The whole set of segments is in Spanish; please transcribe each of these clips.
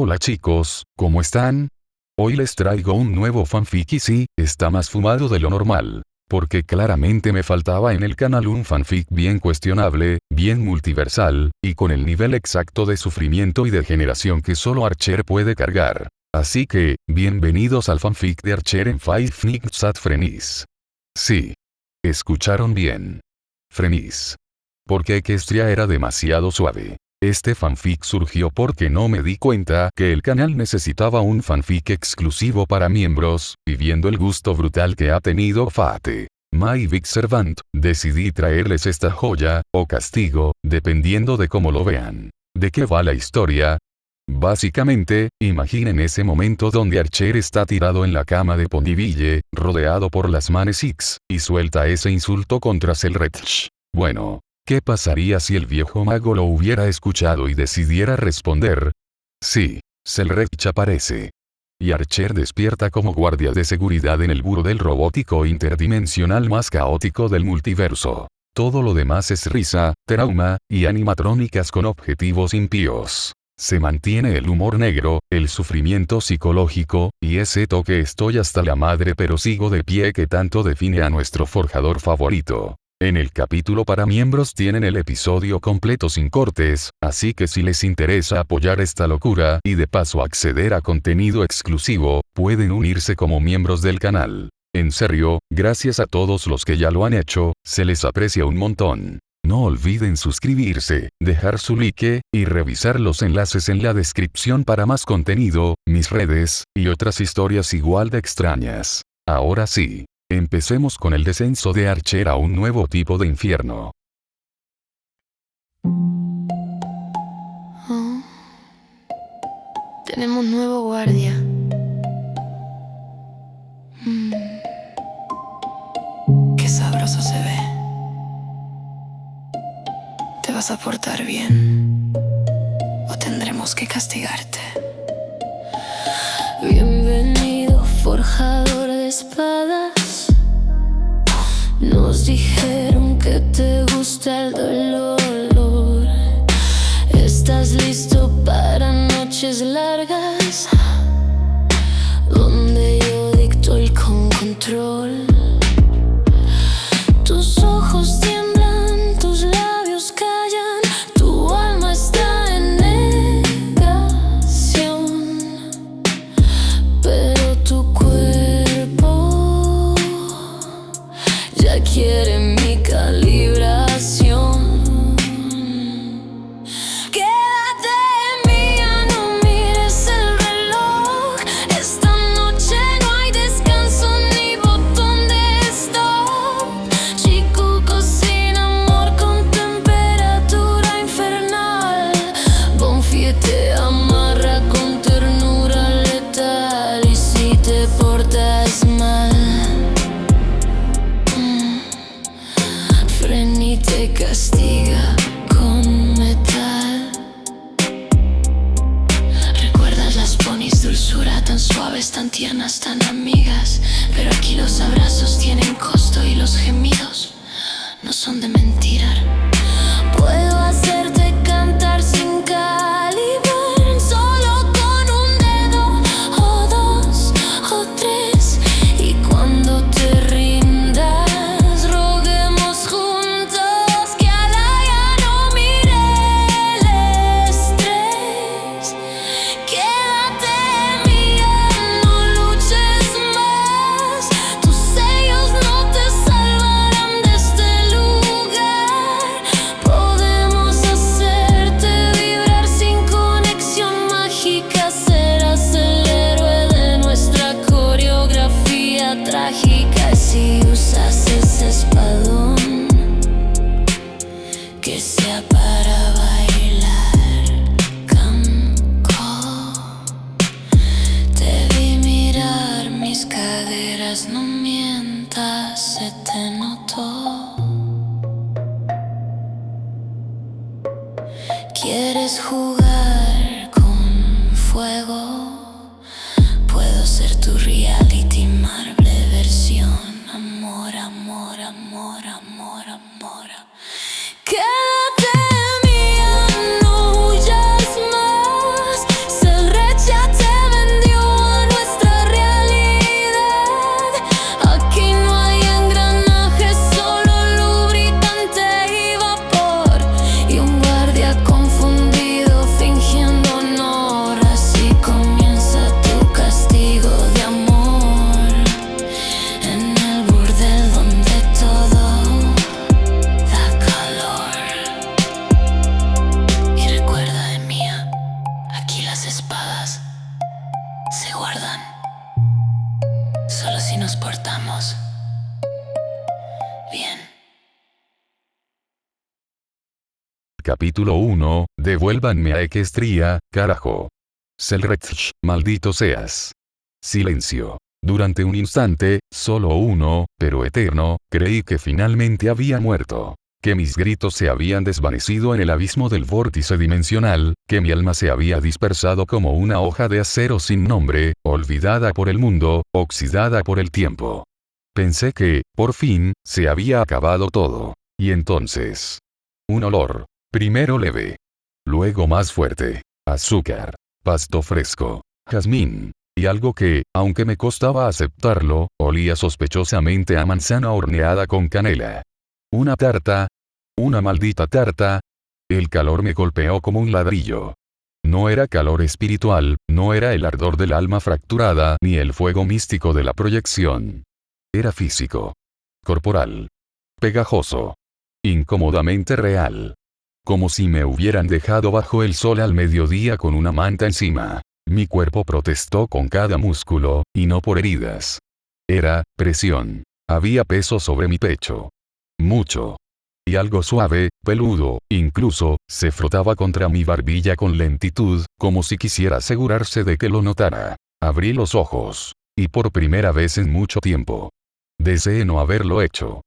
Hola chicos, ¿cómo están? Hoy les traigo un nuevo fanfic y sí, está más fumado de lo normal. Porque claramente me faltaba en el canal un fanfic bien cuestionable, bien multiversal, y con el nivel exacto de sufrimiento y degeneración que solo Archer puede cargar. Así que, bienvenidos al fanfic de Archer en Five Nights at Freddy's. Sí. Escucharon bien. Freddy's. Porque Equestria era demasiado suave. Este fanfic surgió porque no me di cuenta que el canal necesitaba un fanfic exclusivo para miembros, y viendo el gusto brutal que ha tenido Fate, My Big Servant, decidí traerles esta joya, o castigo, dependiendo de cómo lo vean. ¿De qué va la historia? Básicamente, imaginen ese momento donde Archer está tirado en la cama de Ponyville, rodeado por las Manes X, y suelta ese insulto contra Selretch. Bueno, ¿qué pasaría si el viejo mago lo hubiera escuchado y decidiera responder? Sí, Selretch aparece. Y Archer despierta como guardia de seguridad en el burdel robótico interdimensional más caótico del multiverso. Todo lo demás es risa, trauma, y animatrónicas con objetivos impíos. Se mantiene el humor negro, el sufrimiento psicológico, y ese toque estoy hasta la madre pero sigo de pie que tanto define a nuestro forjador favorito. En el capítulo para miembros tienen el episodio completo sin cortes, así que si les interesa apoyar esta locura y de paso acceder a contenido exclusivo, pueden unirse como miembros del canal. En serio, gracias a todos los que ya lo han hecho, se les aprecia un montón. No olviden suscribirse, dejar su like, y revisar los enlaces en la descripción para más contenido, mis redes, y otras historias igual de extrañas. Ahora sí. Empecemos con el descenso de Archer a un nuevo tipo de infierno. Oh. Tenemos nuevo guardia. Qué sabroso se ve. ¿Te vas a portar bien? ¿O tendremos que castigarte? Bienvenido, forjador de espadas. Nos dijeron que te gusta el dolor. ¿Estás listo para noches largas? Donde yo dicto el control. Tus ojos tiemblan, tus labios callan, tu alma está en negación. Pero tu cuerpo ya quiere mi calibración. Quédate mía, no mires el reloj. Esta noche no hay descanso ni botón de stop. Chicuco sin amor con temperatura infernal. Bonfie te amarra con ternura letal. Y si te portas mal, Frenny te castiga con metal. ¿Recuerdas las ponis dulzura, tan suaves, tan tiernas, tan amigas? Pero aquí los abrazos tienen costo y los gemidos no son de mentira. Puedo hacerte cantar sin calibrar, solo con un dedo o dos o tres. Y cuando te rindas, roguemos juntos que Alaya no mire el estrés. Quédate mía, no luches más. Tus sellos no te salvarán de este lugar. Podemos hacerte vibrar sin conexión mágica. Serás el héroe de nuestra coreografía trágica. Y si usas ese espadón, que sea para bailar canco. Te vi mirar mis caderas, no mientas, se te notó. ¿Quieres jugar con fuego? Puedo ser tu reality marble versión. Amor, amor, amor, amor, amor. Quédate mía, no huyas más. Selretch Capítulo 1, devuélvanme a Equestria, carajo. Selretch, maldito seas. Silencio. Durante un instante, solo uno, pero eterno, creí que finalmente había muerto. Que mis gritos se habían desvanecido en el abismo del vórtice dimensional, que mi alma se había dispersado como una hoja de acero sin nombre, olvidada por el mundo, oxidada por el tiempo. Pensé que, por fin, se había acabado todo. Y entonces... un olor. Primero leve. Luego más fuerte. Azúcar. Pasto fresco. Jazmín. Y algo que, aunque me costaba aceptarlo, olía sospechosamente a manzana horneada con canela. Una tarta. Una maldita tarta. El calor me golpeó como un ladrillo. No era calor espiritual, no era el ardor del alma fracturada, ni el fuego místico de la proyección. Era físico. Corporal. Pegajoso. Incómodamente real. Como si me hubieran dejado bajo el sol al mediodía con una manta encima. Mi cuerpo protestó con cada músculo, y no por heridas. Era presión. Había peso sobre mi pecho. Mucho. Y algo suave, peludo, incluso, se frotaba contra mi barbilla con lentitud, como si quisiera asegurarse de que lo notara. Abrí los ojos. Y por primera vez en mucho tiempo. Deseé no haberlo hecho.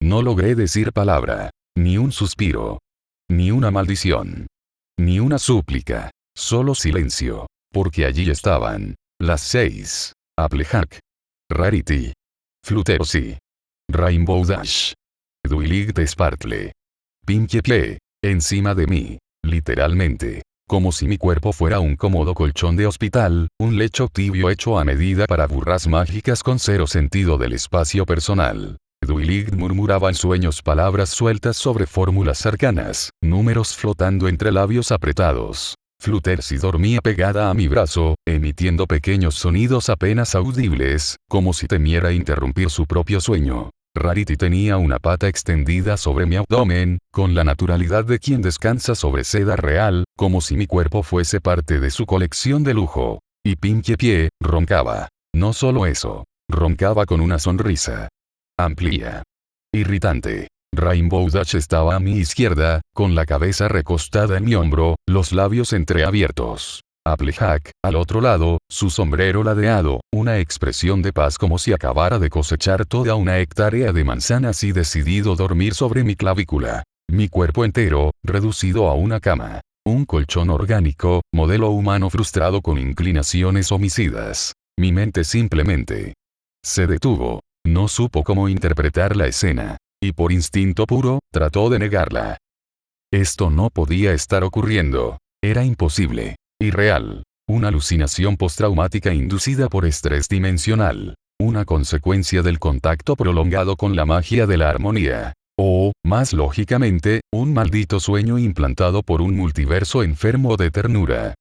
No logré decir palabra. Ni un suspiro. Ni una maldición. Ni una súplica. Solo silencio. Porque allí estaban. Las 6. Applejack. Rarity. Fluttershy. Rainbow Dash. Duilig de Sparkle. Pinkie Pie. Encima de mí. Literalmente. Como si mi cuerpo fuera un cómodo colchón de hospital, un lecho tibio hecho a medida para burras mágicas con cero sentido del espacio personal. Duilig murmuraba en sueños palabras sueltas sobre fórmulas arcanas, números flotando entre labios apretados. Fluttershy dormía pegada a mi brazo, emitiendo pequeños sonidos apenas audibles, como si temiera interrumpir su propio sueño. Rarity tenía una pata extendida sobre mi abdomen, con la naturalidad de quien descansa sobre seda real, como si mi cuerpo fuese parte de su colección de lujo. Y Pinkie Pie roncaba. No solo eso. Roncaba con una sonrisa amplia. Irritante. Rainbow Dash estaba a mi izquierda, con la cabeza recostada en mi hombro, los labios entreabiertos. Applejack, al otro lado, su sombrero ladeado, una expresión de paz como si acabara de cosechar toda una hectárea de manzanas y decidido dormir sobre mi clavícula. Mi cuerpo entero, reducido a una cama. Un colchón orgánico, modelo humano frustrado con inclinaciones homicidas. Mi mente simplemente se detuvo. No supo cómo interpretar la escena. Y por instinto puro, trató de negarla. Esto no podía estar ocurriendo. Era imposible. Irreal. Una alucinación postraumática inducida por estrés dimensional. Una consecuencia del contacto prolongado con la magia de la armonía. O, más lógicamente, un maldito sueño implantado por un multiverso enfermo de ternura.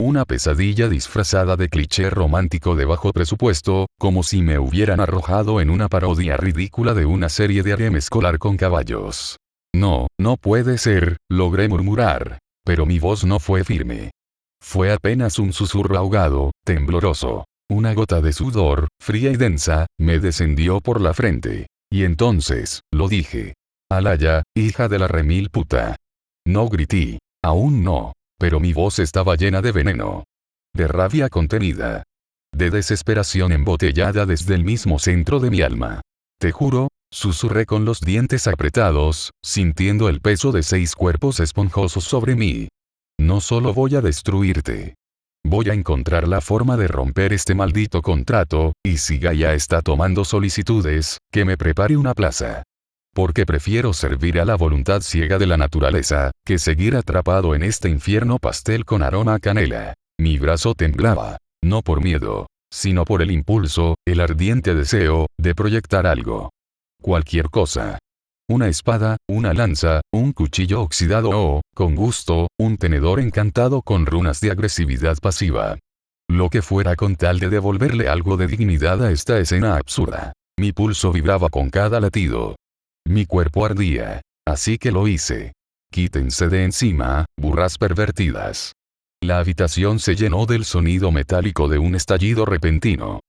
Una pesadilla disfrazada de cliché romántico de bajo presupuesto, como si me hubieran arrojado en una parodia ridícula de una serie de harem escolar con caballos. No, no puede ser, logré murmurar. Pero mi voz no fue firme. Fue apenas un susurro ahogado, tembloroso. Una gota de sudor, fría y densa, me descendió por la frente. Y entonces, lo dije. Alaya, hija de la remil puta. No grité. Aún no. Pero mi voz estaba llena de veneno. De rabia contenida. De desesperación embotellada desde el mismo centro de mi alma. Te juro, susurré con los dientes apretados, sintiendo el peso de 6 cuerpos esponjosos sobre mí. No solo voy a destruirte. Voy a encontrar la forma de romper este maldito contrato, y si Gaia está tomando solicitudes, que me prepare una plaza. Porque prefiero servir a la voluntad ciega de la naturaleza, que seguir atrapado en este infierno pastel con aroma a canela. Mi brazo temblaba. No por miedo, sino por el impulso, el ardiente deseo, de proyectar algo. Cualquier cosa. Una espada, una lanza, un cuchillo oxidado o, con gusto, un tenedor encantado con runas de agresividad pasiva. Lo que fuera con tal de devolverle algo de dignidad a esta escena absurda. Mi pulso vibraba con cada latido. Mi cuerpo ardía. Así que lo hice. Quítense de encima, burras pervertidas. La habitación se llenó del sonido metálico de un estallido repentino.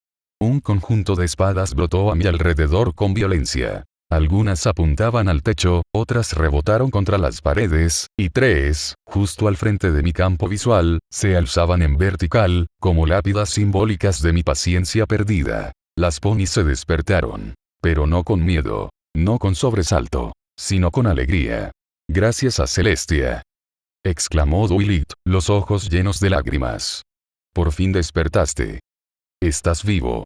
Un conjunto de espadas brotó a mi alrededor con violencia. Algunas apuntaban al techo, otras rebotaron contra las paredes, y 3, justo al frente de mi campo visual, se alzaban en vertical, como lápidas simbólicas de mi paciencia perdida. Las ponis se despertaron. Pero no con miedo, no con sobresalto, sino con alegría. Gracias a Celestia, exclamó Dwight, los ojos llenos de lágrimas. Por fin despertaste. Estás vivo.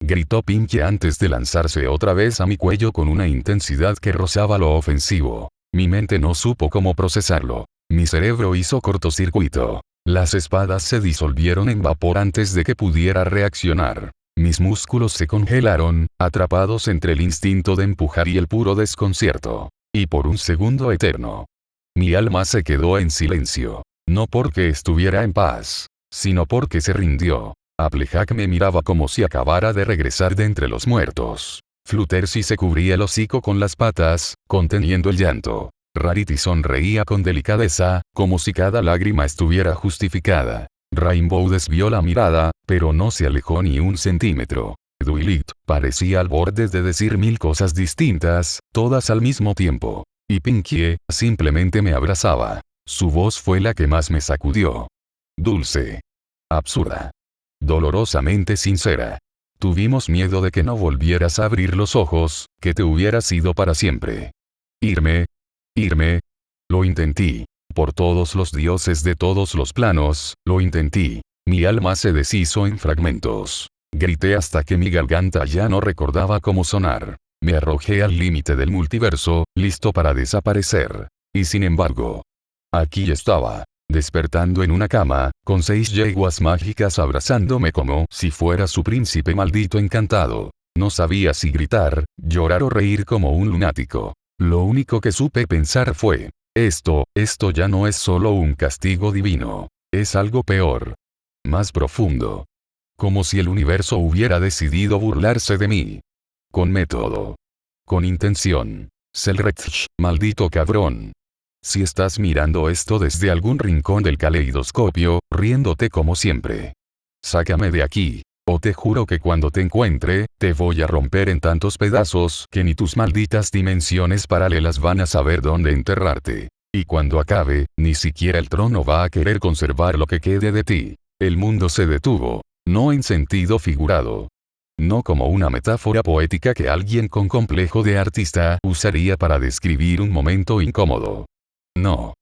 Gritó Pinkie antes de lanzarse otra vez a mi cuello con una intensidad que rozaba lo ofensivo. Mi mente no supo cómo procesarlo. Mi cerebro hizo cortocircuito. Las espadas se disolvieron en vapor antes de que pudiera reaccionar. Mis músculos se congelaron, atrapados entre el instinto de empujar y el puro desconcierto. Y por un segundo eterno, mi alma se quedó en silencio. No porque estuviera en paz, sino porque se rindió. Applejack me miraba como si acabara de regresar de entre los muertos. Fluttershy se cubría el hocico con las patas, conteniendo el llanto. Rarity sonreía con delicadeza, como si cada lágrima estuviera justificada. Rainbow desvió la mirada, pero no se alejó ni un centímetro. Dwight parecía al borde de decir 1000 cosas distintas, todas al mismo tiempo. Y Pinkie simplemente me abrazaba. Su voz fue la que más me sacudió. Dulce. Absurda. Dolorosamente sincera. Tuvimos miedo de que no volvieras a abrir los ojos, que te hubieras ido para siempre. Irme. Lo intenté. Por todos los dioses de todos los planos, lo intenté. Mi alma se deshizo en fragmentos. Grité hasta que mi garganta ya no recordaba cómo sonar. Me arrojé al límite del multiverso, listo para desaparecer. Y sin embargo, aquí estaba, despertando en una cama, con 6 yeguas mágicas abrazándome como si fuera su príncipe maldito encantado. No sabía si gritar, llorar o reír como un lunático. Lo único que supe pensar fue, esto ya no es solo un castigo divino. Es algo peor. Más profundo. Como si el universo hubiera decidido burlarse de mí. Con método. Con intención. Selretch, maldito cabrón. Si estás mirando esto desde algún rincón del caleidoscopio, riéndote como siempre. Sácame de aquí. O te juro que cuando te encuentre, te voy a romper en tantos pedazos que ni tus malditas dimensiones paralelas van a saber dónde enterrarte. Y cuando acabe, ni siquiera el trono va a querer conservar lo que quede de ti. El mundo se detuvo. No en sentido figurado. No como una metáfora poética que alguien con complejo de artista usaría para describir un momento incómodo. No.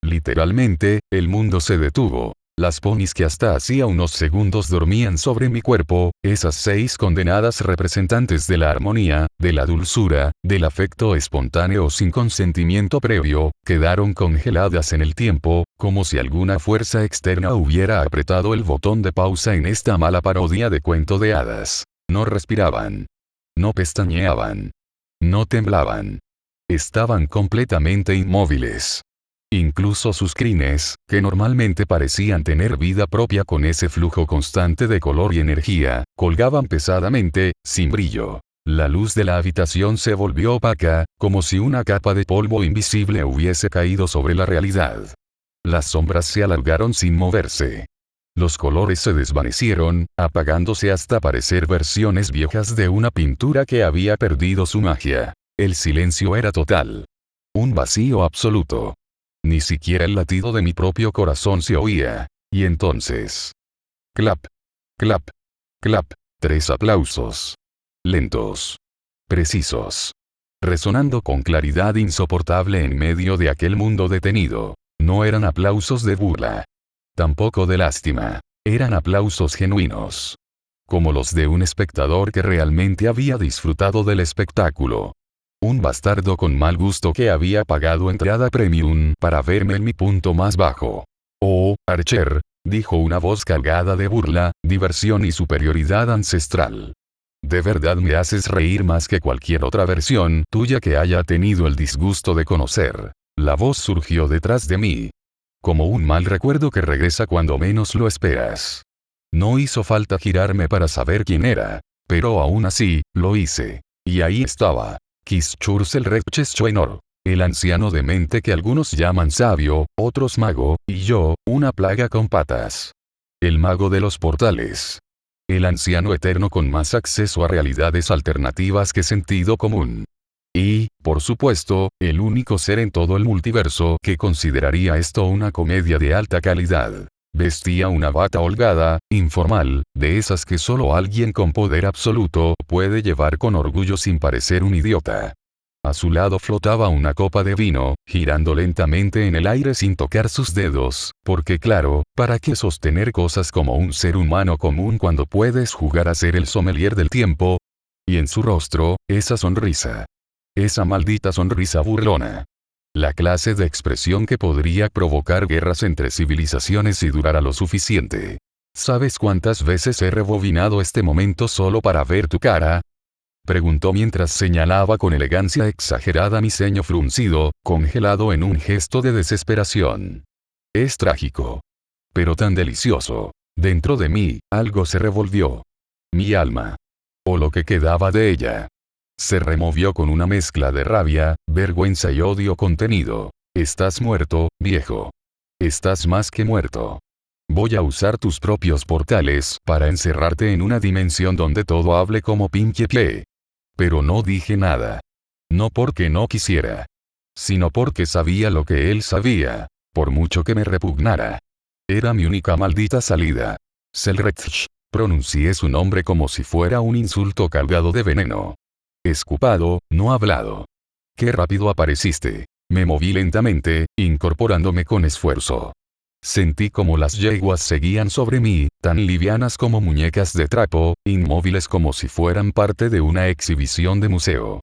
Literalmente, el mundo se detuvo. Las ponis que hasta hacía unos segundos dormían sobre mi cuerpo, esas 6 condenadas representantes de la armonía, de la dulzura, del afecto espontáneo sin consentimiento previo, quedaron congeladas en el tiempo, como si alguna fuerza externa hubiera apretado el botón de pausa en esta mala parodia de cuento de hadas. No respiraban. No pestañeaban. No temblaban. Estaban completamente inmóviles. Incluso sus crines, que normalmente parecían tener vida propia con ese flujo constante de color y energía, colgaban pesadamente, sin brillo. La luz de la habitación se volvió opaca, como si una capa de polvo invisible hubiese caído sobre la realidad. Las sombras se alargaron sin moverse. Los colores se desvanecieron, apagándose hasta parecer versiones viejas de una pintura que había perdido su magia. El silencio era total. Un vacío absoluto. Ni siquiera el latido de mi propio corazón se oía. Y entonces... clap. Clap. Clap. 3 aplausos. Lentos. Precisos. Resonando con claridad insoportable en medio de aquel mundo detenido. No eran aplausos de burla. Tampoco de lástima. Eran aplausos genuinos. Como los de un espectador que realmente había disfrutado del espectáculo. Un bastardo con mal gusto que había pagado entrada premium para verme en mi punto más bajo. Oh, Archer, dijo una voz cargada de burla, diversión y superioridad ancestral. De verdad me haces reír más que cualquier otra versión tuya que haya tenido el disgusto de conocer. La voz surgió detrás de mí. Como un mal recuerdo que regresa cuando menos lo esperas. No hizo falta girarme para saber quién era, pero aún así, lo hice. Y ahí estaba. Kishchurselrekcheschoenor, el anciano demente que algunos llaman sabio, otros mago, y yo, una plaga con patas. El mago de los portales. El anciano eterno con más acceso a realidades alternativas que sentido común. Y, por supuesto, el único ser en todo el multiverso que consideraría esto una comedia de alta calidad. Vestía una bata holgada, informal, de esas que solo alguien con poder absoluto puede llevar con orgullo sin parecer un idiota. A su lado flotaba una copa de vino, girando lentamente en el aire sin tocar sus dedos, porque claro, ¿para qué sostener cosas como un ser humano común cuando puedes jugar a ser el sommelier del tiempo? Y en su rostro, esa sonrisa. Esa maldita sonrisa burlona. La clase de expresión que podría provocar guerras entre civilizaciones si durara lo suficiente. ¿Sabes cuántas veces he rebobinado este momento solo para ver tu cara? Preguntó mientras señalaba con elegancia exagerada mi ceño fruncido, congelado en un gesto de desesperación. Es trágico. Pero tan delicioso. Dentro de mí, algo se revolvió. Mi alma. O lo que quedaba de ella. Se removió con una mezcla de rabia, vergüenza y odio contenido. Estás muerto, viejo. Estás más que muerto. Voy a usar tus propios portales para encerrarte en una dimensión donde todo hable como pinche play. Pero no dije nada. No porque no quisiera. Sino porque sabía lo que él sabía, por mucho que me repugnara. Era mi única maldita salida. Selretch. Pronuncié su nombre como si fuera un insulto cargado de veneno. Escupado, no hablado. Qué rápido apareciste. Me moví lentamente, incorporándome con esfuerzo. Sentí como las yeguas seguían sobre mí, tan livianas como muñecas de trapo, inmóviles como si fueran parte de una exhibición de museo.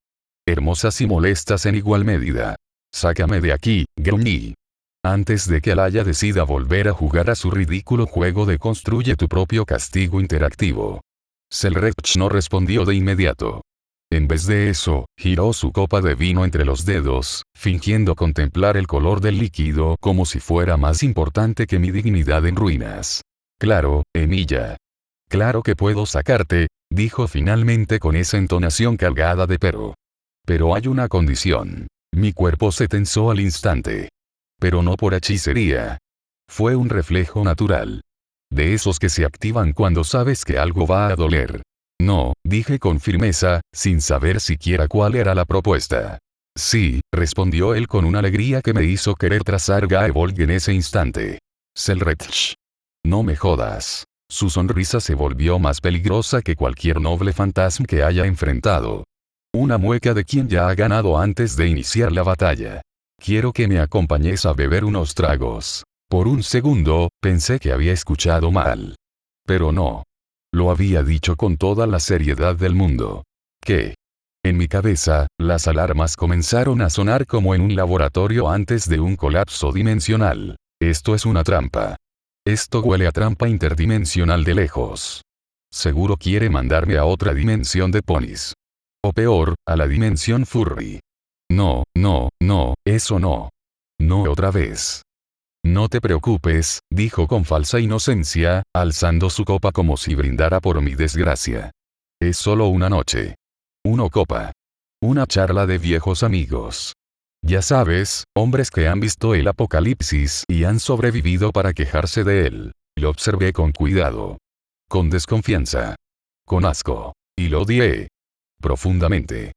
Hermosas y molestas en igual medida. Sácame de aquí, gruñí. Antes de que Alaya decida volver a jugar a su ridículo juego de construye tu propio castigo interactivo. Selretch no respondió de inmediato. En vez de eso, giró su copa de vino entre los dedos, fingiendo contemplar el color del líquido como si fuera más importante que mi dignidad en ruinas. Claro, Emilia. Claro que puedo sacarte, dijo finalmente con esa entonación cargada de pero. Pero hay una condición. Mi cuerpo se tensó al instante. Pero no por hechicería. Fue un reflejo natural. De esos que se activan cuando sabes que algo va a doler. No, dije con firmeza, sin saber siquiera cuál era la propuesta. Sí, respondió él con una alegría que me hizo querer trazar Gaebolg en ese instante. Selretch. No me jodas. Su sonrisa se volvió más peligrosa que cualquier noble fantasma que haya enfrentado. Una mueca de quien ya ha ganado antes de iniciar la batalla. Quiero que me acompañes a beber unos tragos. Por un segundo, pensé que había escuchado mal. Pero no. Lo había dicho con toda la seriedad del mundo. ¿Qué? En mi cabeza, las alarmas comenzaron a sonar como en un laboratorio antes de un colapso dimensional. Esto es una trampa. Esto huele a trampa interdimensional de lejos. Seguro quiere mandarme a otra dimensión de ponis. O peor, a la dimensión furry. No, no, no, eso no. No otra vez. No te preocupes, dijo con falsa inocencia, alzando su copa como si brindara por mi desgracia. Es solo una noche. Una copa. Una charla de viejos amigos. Ya sabes, hombres que han visto el apocalipsis y han sobrevivido para quejarse de él. Lo observé con cuidado. Con desconfianza. Con asco. Y lo odié. Profundamente.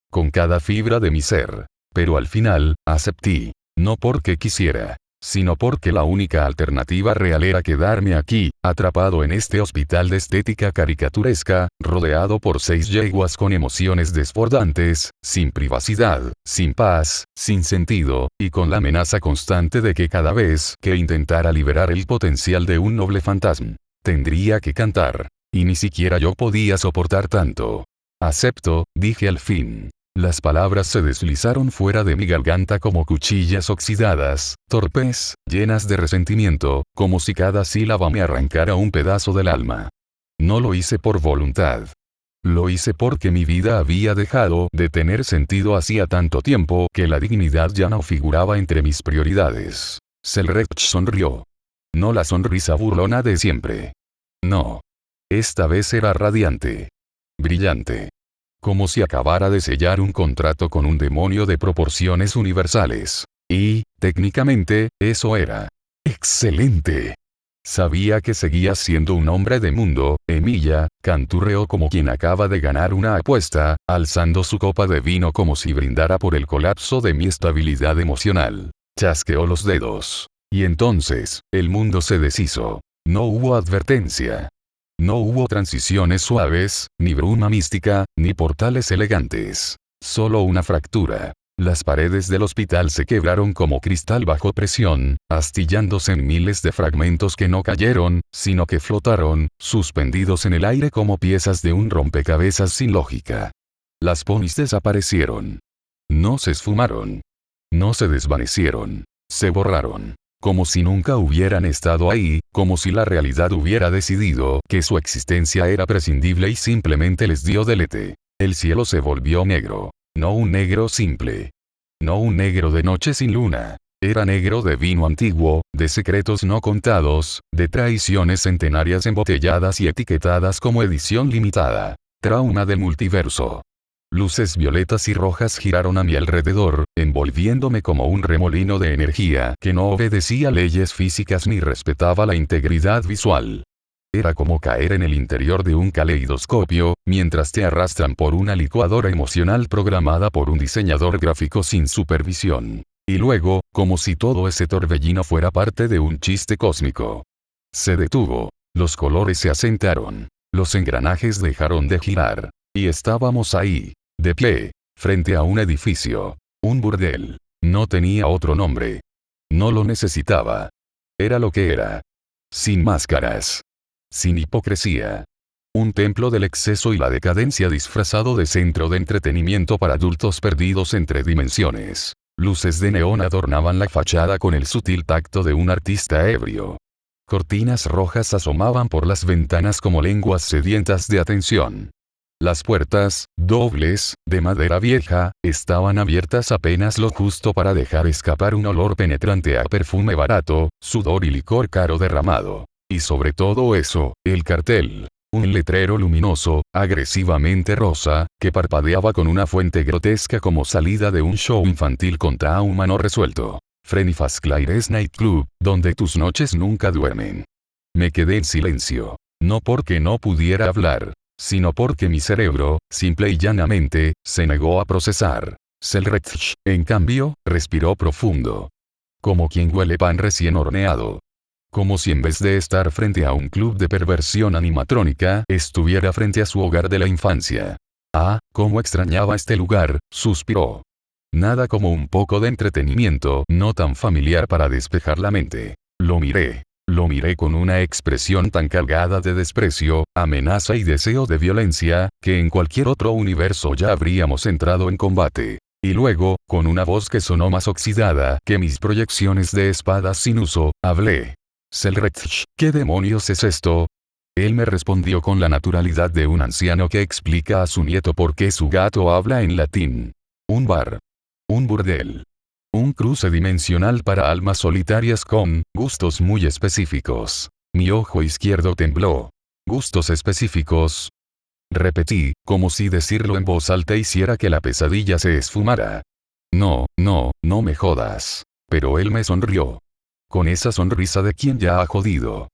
Con cada fibra de mi ser. Pero al final, acepté. No porque quisiera, sino porque la única alternativa real era quedarme aquí, atrapado en este hospital de estética caricaturesca, rodeado por 6 yeguas con emociones desbordantes, sin privacidad, sin paz, sin sentido, y con la amenaza constante de que cada vez que intentara liberar el potencial de un noble fantasma, tendría que cantar. Y ni siquiera yo podía soportar tanto. Acepto, dije al fin. Las palabras se deslizaron fuera de mi garganta como cuchillas oxidadas, torpes, llenas de resentimiento, como si cada sílaba me arrancara un pedazo del alma. No lo hice por voluntad. Lo hice porque mi vida había dejado de tener sentido hacía tanto tiempo que la dignidad ya no figuraba entre mis prioridades. Selretch sonrió. No la sonrisa burlona de siempre. No. Esta vez era radiante. Brillante. Como si acabara de sellar un contrato con un demonio de proporciones universales. Y, técnicamente, eso era. ¡Excelente! Sabía que seguía siendo un hombre de mundo. Emilia canturreó como quien acaba de ganar una apuesta, alzando su copa de vino como si brindara por el colapso de mi estabilidad emocional. Chasqueó los dedos. Y entonces, el mundo se deshizo. No hubo advertencia. No hubo transiciones suaves, ni bruma mística, ni portales elegantes. Solo una fractura. Las paredes del hospital se quebraron como cristal bajo presión, astillándose en miles de fragmentos que no cayeron, sino que flotaron, suspendidos en el aire como piezas de un rompecabezas sin lógica. Las ponis desaparecieron. No se esfumaron. No se desvanecieron. Se borraron. Como si nunca hubieran estado ahí, como si la realidad hubiera decidido que su existencia era prescindible y simplemente les dio delete. El cielo se volvió negro. No un negro simple. No un negro de noche sin luna. Era negro de vino antiguo, de secretos no contados, de traiciones centenarias embotelladas y etiquetadas como edición limitada. Trauma del multiverso. Luces violetas y rojas giraron a mi alrededor, envolviéndome como un remolino de energía que no obedecía leyes físicas ni respetaba la integridad visual. Era como caer en el interior de un caleidoscopio, mientras te arrastran por una licuadora emocional programada por un diseñador gráfico sin supervisión. Y luego, como si todo ese torbellino fuera parte de un chiste cósmico. Se detuvo. Los colores se asentaron. Los engranajes dejaron de girar. Y estábamos ahí, de pie, frente a un edificio. Un burdel. No tenía otro nombre. No lo necesitaba. Era lo que era. Sin máscaras. Sin hipocresía. Un templo del exceso y la decadencia disfrazado de centro de entretenimiento para adultos perdidos entre dimensiones. Luces de neón adornaban la fachada con el sutil tacto de un artista ebrio. Cortinas rojas asomaban por las ventanas como lenguas sedientas de atención. Las puertas, dobles, de madera vieja, estaban abiertas apenas lo justo para dejar escapar un olor penetrante a perfume barato, sudor y licor caro derramado. Y sobre todo eso, el cartel. Un letrero luminoso, agresivamente rosa, que parpadeaba con una fuente grotesca como salida de un show infantil con trauma no resuelto. Freddy Fazclay's Nightclub, donde tus noches nunca duermen. Me quedé en silencio. No porque no pudiera hablar, sino porque mi cerebro, simple y llanamente, se negó a procesar. Selretch, en cambio, respiró profundo. Como quien huele pan recién horneado. Como si en vez de estar frente a un club de perversión animatrónica, estuviera frente a su hogar de la infancia. Ah, cómo extrañaba este lugar, suspiró. Nada como un poco de entretenimiento no tan familiar para despejar la mente. Lo miré con una expresión tan cargada de desprecio, amenaza y deseo de violencia, que en cualquier otro universo ya habríamos entrado en combate. Y luego, con una voz que sonó más oxidada que mis proyecciones de espadas sin uso, hablé. Selretch, ¿qué demonios es esto? Él me respondió con la naturalidad de un anciano que explica a su nieto por qué su gato habla en latín. Un bar. Un burdel. Un cruce dimensional para almas solitarias con gustos muy específicos. Mi ojo izquierdo tembló. ¿Gustos específicos? Repetí, como si decirlo en voz alta hiciera que la pesadilla se esfumara. No me jodas. Pero él me sonrió. Con esa sonrisa de quien ya ha jodido.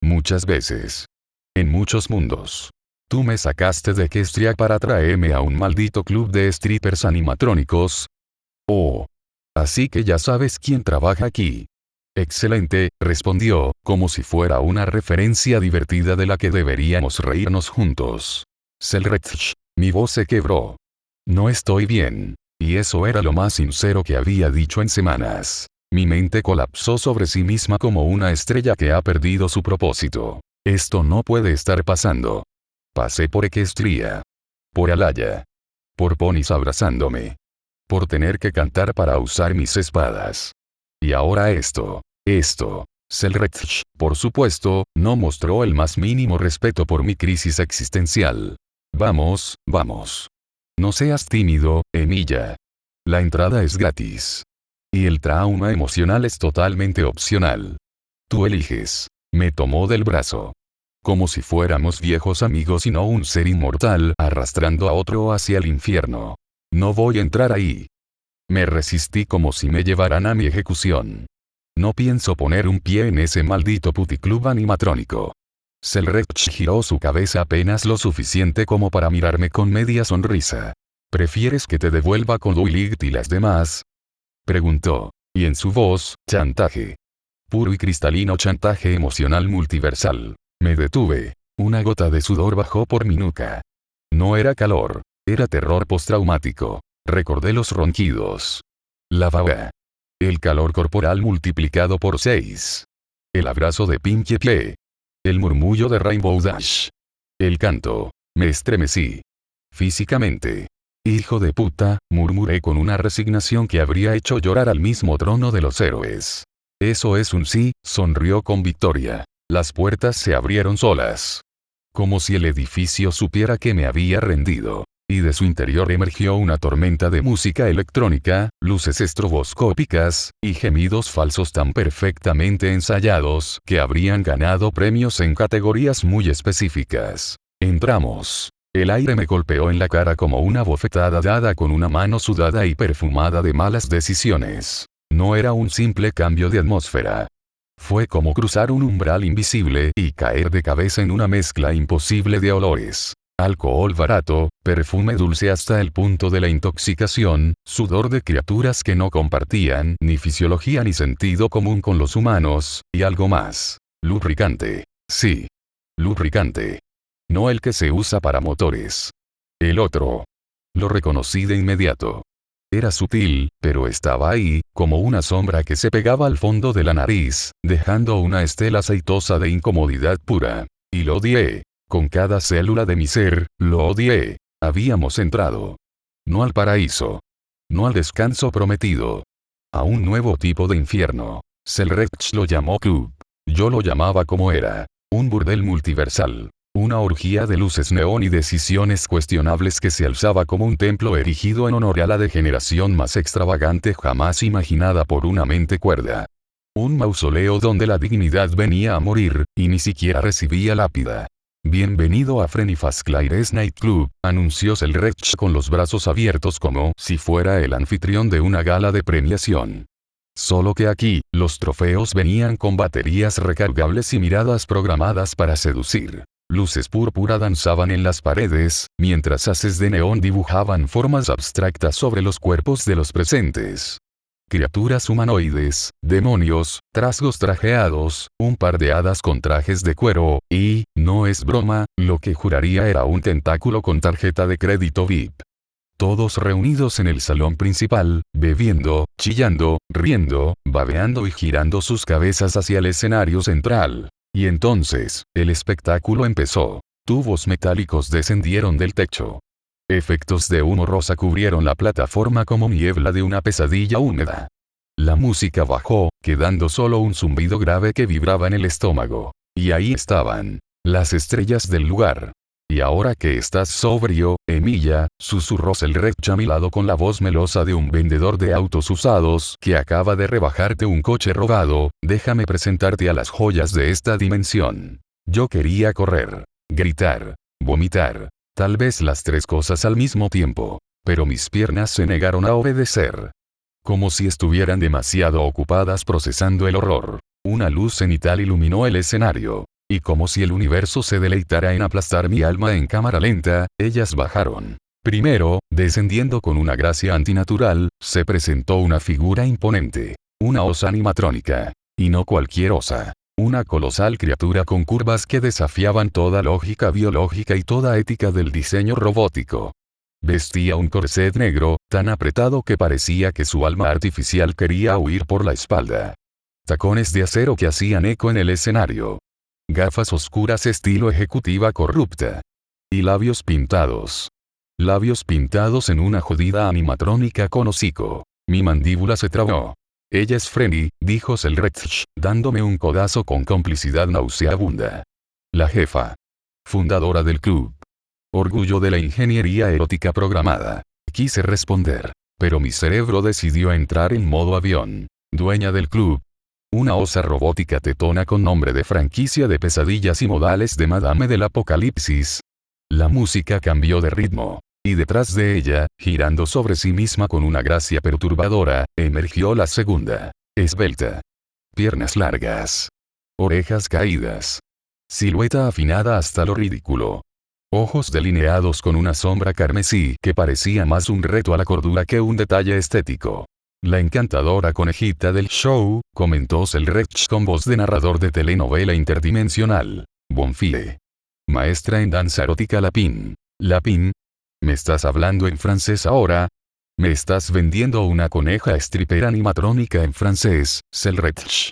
Muchas veces. En muchos mundos. Tú me sacaste de Equestria para traerme a un maldito club de strippers animatrónicos. Oh. Así que ya sabes quién trabaja aquí. Excelente, respondió, como si fuera una referencia divertida de la que deberíamos reírnos juntos. Selretch, mi voz se quebró. No estoy bien. Y eso era lo más sincero que había dicho en semanas. Mi mente colapsó sobre sí misma como una estrella que ha perdido su propósito. Esto no puede estar pasando. Pasé por Equestria. Por Alaya. Por ponis abrazándome. Por tener que cantar para usar mis espadas. Y ahora esto. Selretch, por supuesto, no mostró el más mínimo respeto por mi crisis existencial. Vamos. No seas tímido, Emilia. La entrada es gratis. Y el trauma emocional es totalmente opcional. Tú eliges. Me tomó del brazo. Como si fuéramos viejos amigos y no un ser inmortal arrastrando a otro hacia el infierno. No voy a entrar ahí. Me resistí como si me llevaran a mi ejecución. No pienso poner un pie en ese maldito puticlub animatrónico. Selrecht giró su cabeza apenas lo suficiente como para mirarme con media sonrisa. ¿Prefieres que te devuelva con Duiligt y las demás? Preguntó. Y en su voz, chantaje. Puro y cristalino chantaje emocional multiversal. Me detuve. Una gota de sudor bajó por mi nuca. No era calor. Era terror postraumático. Recordé los ronquidos. La baba. El calor corporal multiplicado por 6. El abrazo de Pinkie Pie. El murmullo de Rainbow Dash. El canto. Me estremecí. Físicamente. Hijo de puta, murmuré con una resignación que habría hecho llorar al mismo trono de los héroes. Eso es un sí, sonrió con victoria. Las puertas se abrieron solas. Como si el edificio supiera que me había rendido. Y de su interior emergió una tormenta de música electrónica, luces estroboscópicas, y gemidos falsos tan perfectamente ensayados que habrían ganado premios en categorías muy específicas. Entramos. El aire me golpeó en la cara como una bofetada dada con una mano sudada y perfumada de malas decisiones. No era un simple cambio de atmósfera. Fue como cruzar un umbral invisible y caer de cabeza en una mezcla imposible de olores. Alcohol barato, perfume dulce hasta el punto de la intoxicación, sudor de criaturas que no compartían ni fisiología ni sentido común con los humanos, y algo más. Lubricante. Sí. Lubricante. No el que se usa para motores. El otro. Lo reconocí de inmediato. Era sutil, pero estaba ahí, como una sombra que se pegaba al fondo de la nariz, dejando una estela aceitosa de incomodidad pura. Y lo odié. Con cada célula de mi ser, lo odié. Habíamos entrado. No al paraíso. No al descanso prometido. A un nuevo tipo de infierno. Selrecht lo llamó club. Yo lo llamaba como era. Un burdel multiversal. Una orgía de luces neón y decisiones cuestionables que se alzaba como un templo erigido en honor a la degeneración más extravagante jamás imaginada por una mente cuerda. Un mausoleo donde la dignidad venía a morir, y ni siquiera recibía lápida. Bienvenido a Frenifas Claires Nightclub, anunció Selrecht con los brazos abiertos como si fuera el anfitrión de una gala de premiación. Solo que aquí, los trofeos venían con baterías recargables y miradas programadas para seducir. Luces púrpura danzaban en las paredes, mientras haces de neón dibujaban formas abstractas sobre los cuerpos de los presentes. Criaturas humanoides, demonios, trasgos trajeados, un par de hadas con trajes de cuero, y, no es broma, lo que juraría era un tentáculo con tarjeta de crédito VIP. Todos reunidos en el salón principal, bebiendo, chillando, riendo, babeando y girando sus cabezas hacia el escenario central. Y entonces, el espectáculo empezó. Tubos metálicos descendieron del techo. Efectos de humo rosa cubrieron la plataforma como niebla de una pesadilla húmeda. La música bajó, quedando solo un zumbido grave que vibraba en el estómago. Y ahí estaban. Las estrellas del lugar. Y ahora que estás sobrio, Emilia, susurró Selrecht a mi lado con la voz melosa de un vendedor de autos usados que acaba de rebajarte un coche robado, déjame presentarte a las joyas de esta dimensión. Yo quería correr, gritar, vomitar, tal vez las tres cosas al mismo tiempo, pero mis piernas se negaron a obedecer. Como si estuvieran demasiado ocupadas procesando el horror. Una luz cenital iluminó el escenario. Y como si el universo se deleitara en aplastar mi alma en cámara lenta, ellas bajaron. Primero, descendiendo con una gracia antinatural, se presentó una figura imponente. Una osa animatrónica. Y no cualquier osa. Una colosal criatura con curvas que desafiaban toda lógica biológica y toda ética del diseño robótico. Vestía un corset negro, tan apretado que parecía que su alma artificial quería huir por la espalda. Tacones de acero que hacían eco en el escenario. Gafas oscuras estilo ejecutiva corrupta. Y labios pintados. Labios pintados en una jodida animatrónica con hocico. Mi mandíbula se trabó. Ella es Frenny, dijo Selrecht, dándome un codazo con complicidad nauseabunda. La jefa. Fundadora del club. Orgullo de la ingeniería erótica programada. Quise responder. Pero mi cerebro decidió entrar en modo avión. Dueña del club. Una osa robótica tetona con nombre de franquicia de pesadillas y modales de Madame del Apocalipsis. La música cambió de ritmo. Y detrás de ella, girando sobre sí misma con una gracia perturbadora, emergió la segunda. Esbelta. piernas largas, orejas caídas, silueta afinada hasta lo ridículo, ojos delineados con una sombra carmesí que parecía más un reto a la cordura que un detalle estético. La encantadora conejita del show, comentó Selrecht con voz de narrador de telenovela interdimensional. Bonfie. Maestra en danza erótica Lapin. Lapin. ¿Me estás hablando en francés ahora? ¿Me estás vendiendo una coneja stripper animatrónica en francés, Selrecht?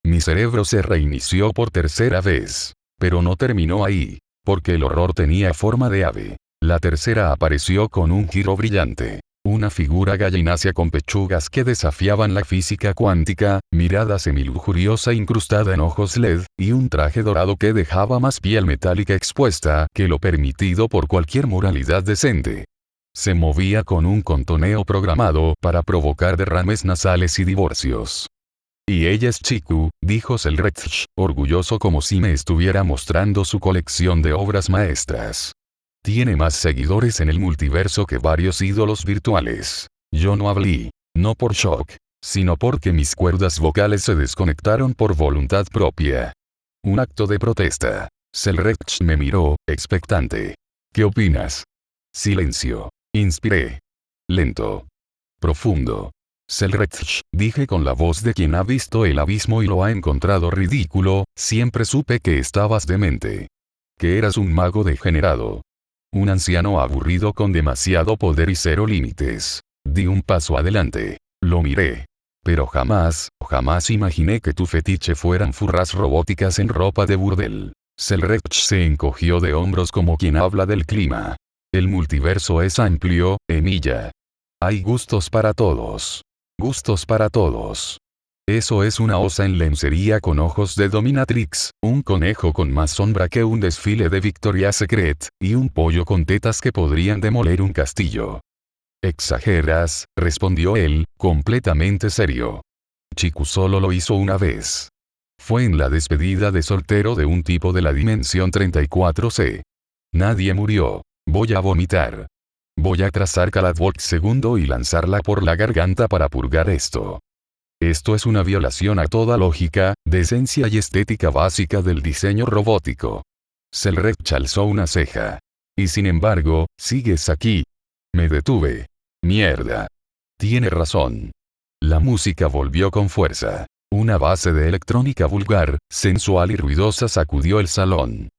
Mi cerebro se reinició por tercera vez. Pero no terminó ahí, porque el horror tenía forma de ave. La tercera apareció con un giro brillante. Una figura gallinacia con pechugas que desafiaban la física cuántica, mirada semilujuriosa incrustada en ojos LED, y un traje dorado que dejaba más piel metálica expuesta que lo permitido por cualquier moralidad decente. Se movía con un contoneo programado para provocar derrames nasales y divorcios. Y ella es Chiku, dijo Selrecht, orgulloso como si me estuviera mostrando su colección de obras maestras. Tiene más seguidores en el multiverso que varios ídolos virtuales. Yo no hablé, no por shock, sino porque mis cuerdas vocales se desconectaron por voluntad propia. Un acto de protesta. Selrecht me miró, expectante. ¿Qué opinas? Silencio. Inspiré. Lento. Profundo. Selrecht, dije con la voz de quien ha visto el abismo y lo ha encontrado ridículo, siempre supe que estabas demente. Que eras un mago degenerado. Un anciano aburrido con demasiado poder y cero límites. Di un paso adelante. Lo miré. Pero jamás imaginé que tu fetiche fueran furras robóticas en ropa de burdel. Selrecht se encogió de hombros como quien habla del clima. El multiverso es amplio, Emilia. Hay gustos para todos. Gustos para todos. Eso es una osa en lencería con ojos de dominatrix, un conejo con más sombra que un desfile de Victoria's Secret, y un pollo con tetas que podrían demoler un castillo. Exageras, respondió él, completamente serio. Chiku solo lo hizo una vez. Fue en la despedida de soltero de un tipo de la dimensión 34C. Nadie murió. Voy a vomitar. Voy a trazar Caladwalk segundo y lanzarla por la garganta para purgar esto. Esto es una violación a toda lógica, decencia y estética básica del diseño robótico. Selrecht alzó una ceja. Y sin embargo, sigues aquí. Me detuve. Mierda. Tiene razón. La música volvió con fuerza. Una base de electrónica vulgar, sensual y ruidosa sacudió el salón.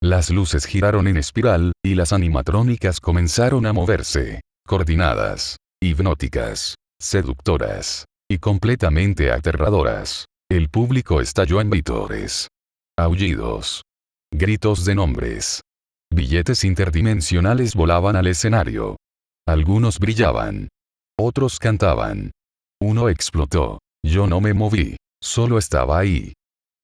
Las luces giraron en espiral, y las animatrónicas comenzaron a moverse. Coordinadas. Hipnóticas. Seductoras. Y completamente aterradoras. El público estalló en vítores. Aullidos. Gritos de nombres. Billetes interdimensionales volaban al escenario. Algunos brillaban. Otros cantaban. Uno explotó. Yo no me moví. Solo estaba ahí.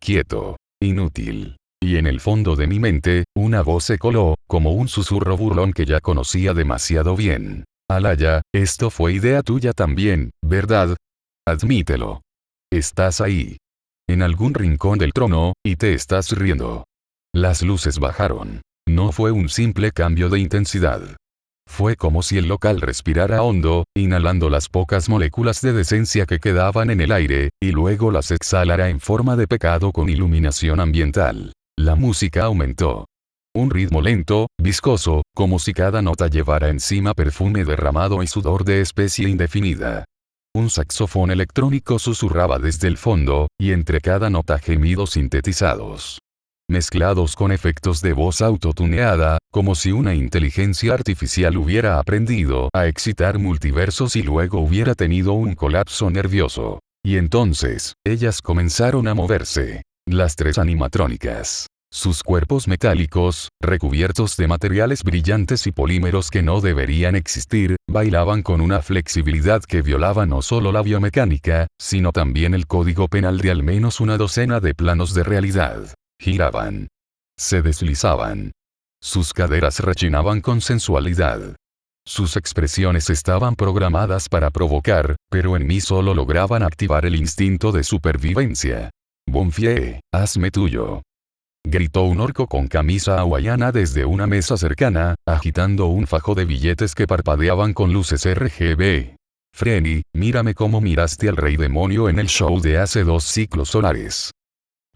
Quieto. Inútil. Y en el fondo de mi mente, una voz se coló, como un susurro burlón que ya conocía demasiado bien. Alaya, esto fue idea tuya también, ¿verdad? Admítelo. Estás ahí. En algún rincón del trono, y te estás riendo. Las luces bajaron. No fue un simple cambio de intensidad. Fue como si el local respirara hondo, inhalando las pocas moléculas de decencia que quedaban en el aire, y luego las exhalara en forma de pecado con iluminación ambiental. La música aumentó. Un ritmo lento, viscoso, como si cada nota llevara encima perfume derramado y sudor de especie indefinida. Un saxofón electrónico susurraba desde el fondo, y entre cada nota gemidos sintetizados. Mezclados con efectos de voz autotuneada, como si una inteligencia artificial hubiera aprendido a excitar multiversos y luego hubiera tenido un colapso nervioso. Y entonces, ellas comenzaron a moverse. Las tres animatrónicas. Sus cuerpos metálicos, recubiertos de materiales brillantes y polímeros que no deberían existir, bailaban con una flexibilidad que violaba no solo la biomecánica, sino también el código penal de al menos una docena de planos de realidad. Giraban. Se deslizaban. Sus caderas rechinaban con sensualidad. Sus expresiones estaban programadas para provocar, pero en mí solo lograban activar el instinto de supervivencia. Bonfie, hazme tuyo. Gritó un orco con camisa hawaiana desde una mesa cercana, agitando un fajo de billetes que parpadeaban con luces RGB. Frenny, mírame como miraste al rey demonio en el show de hace 2 ciclos solares.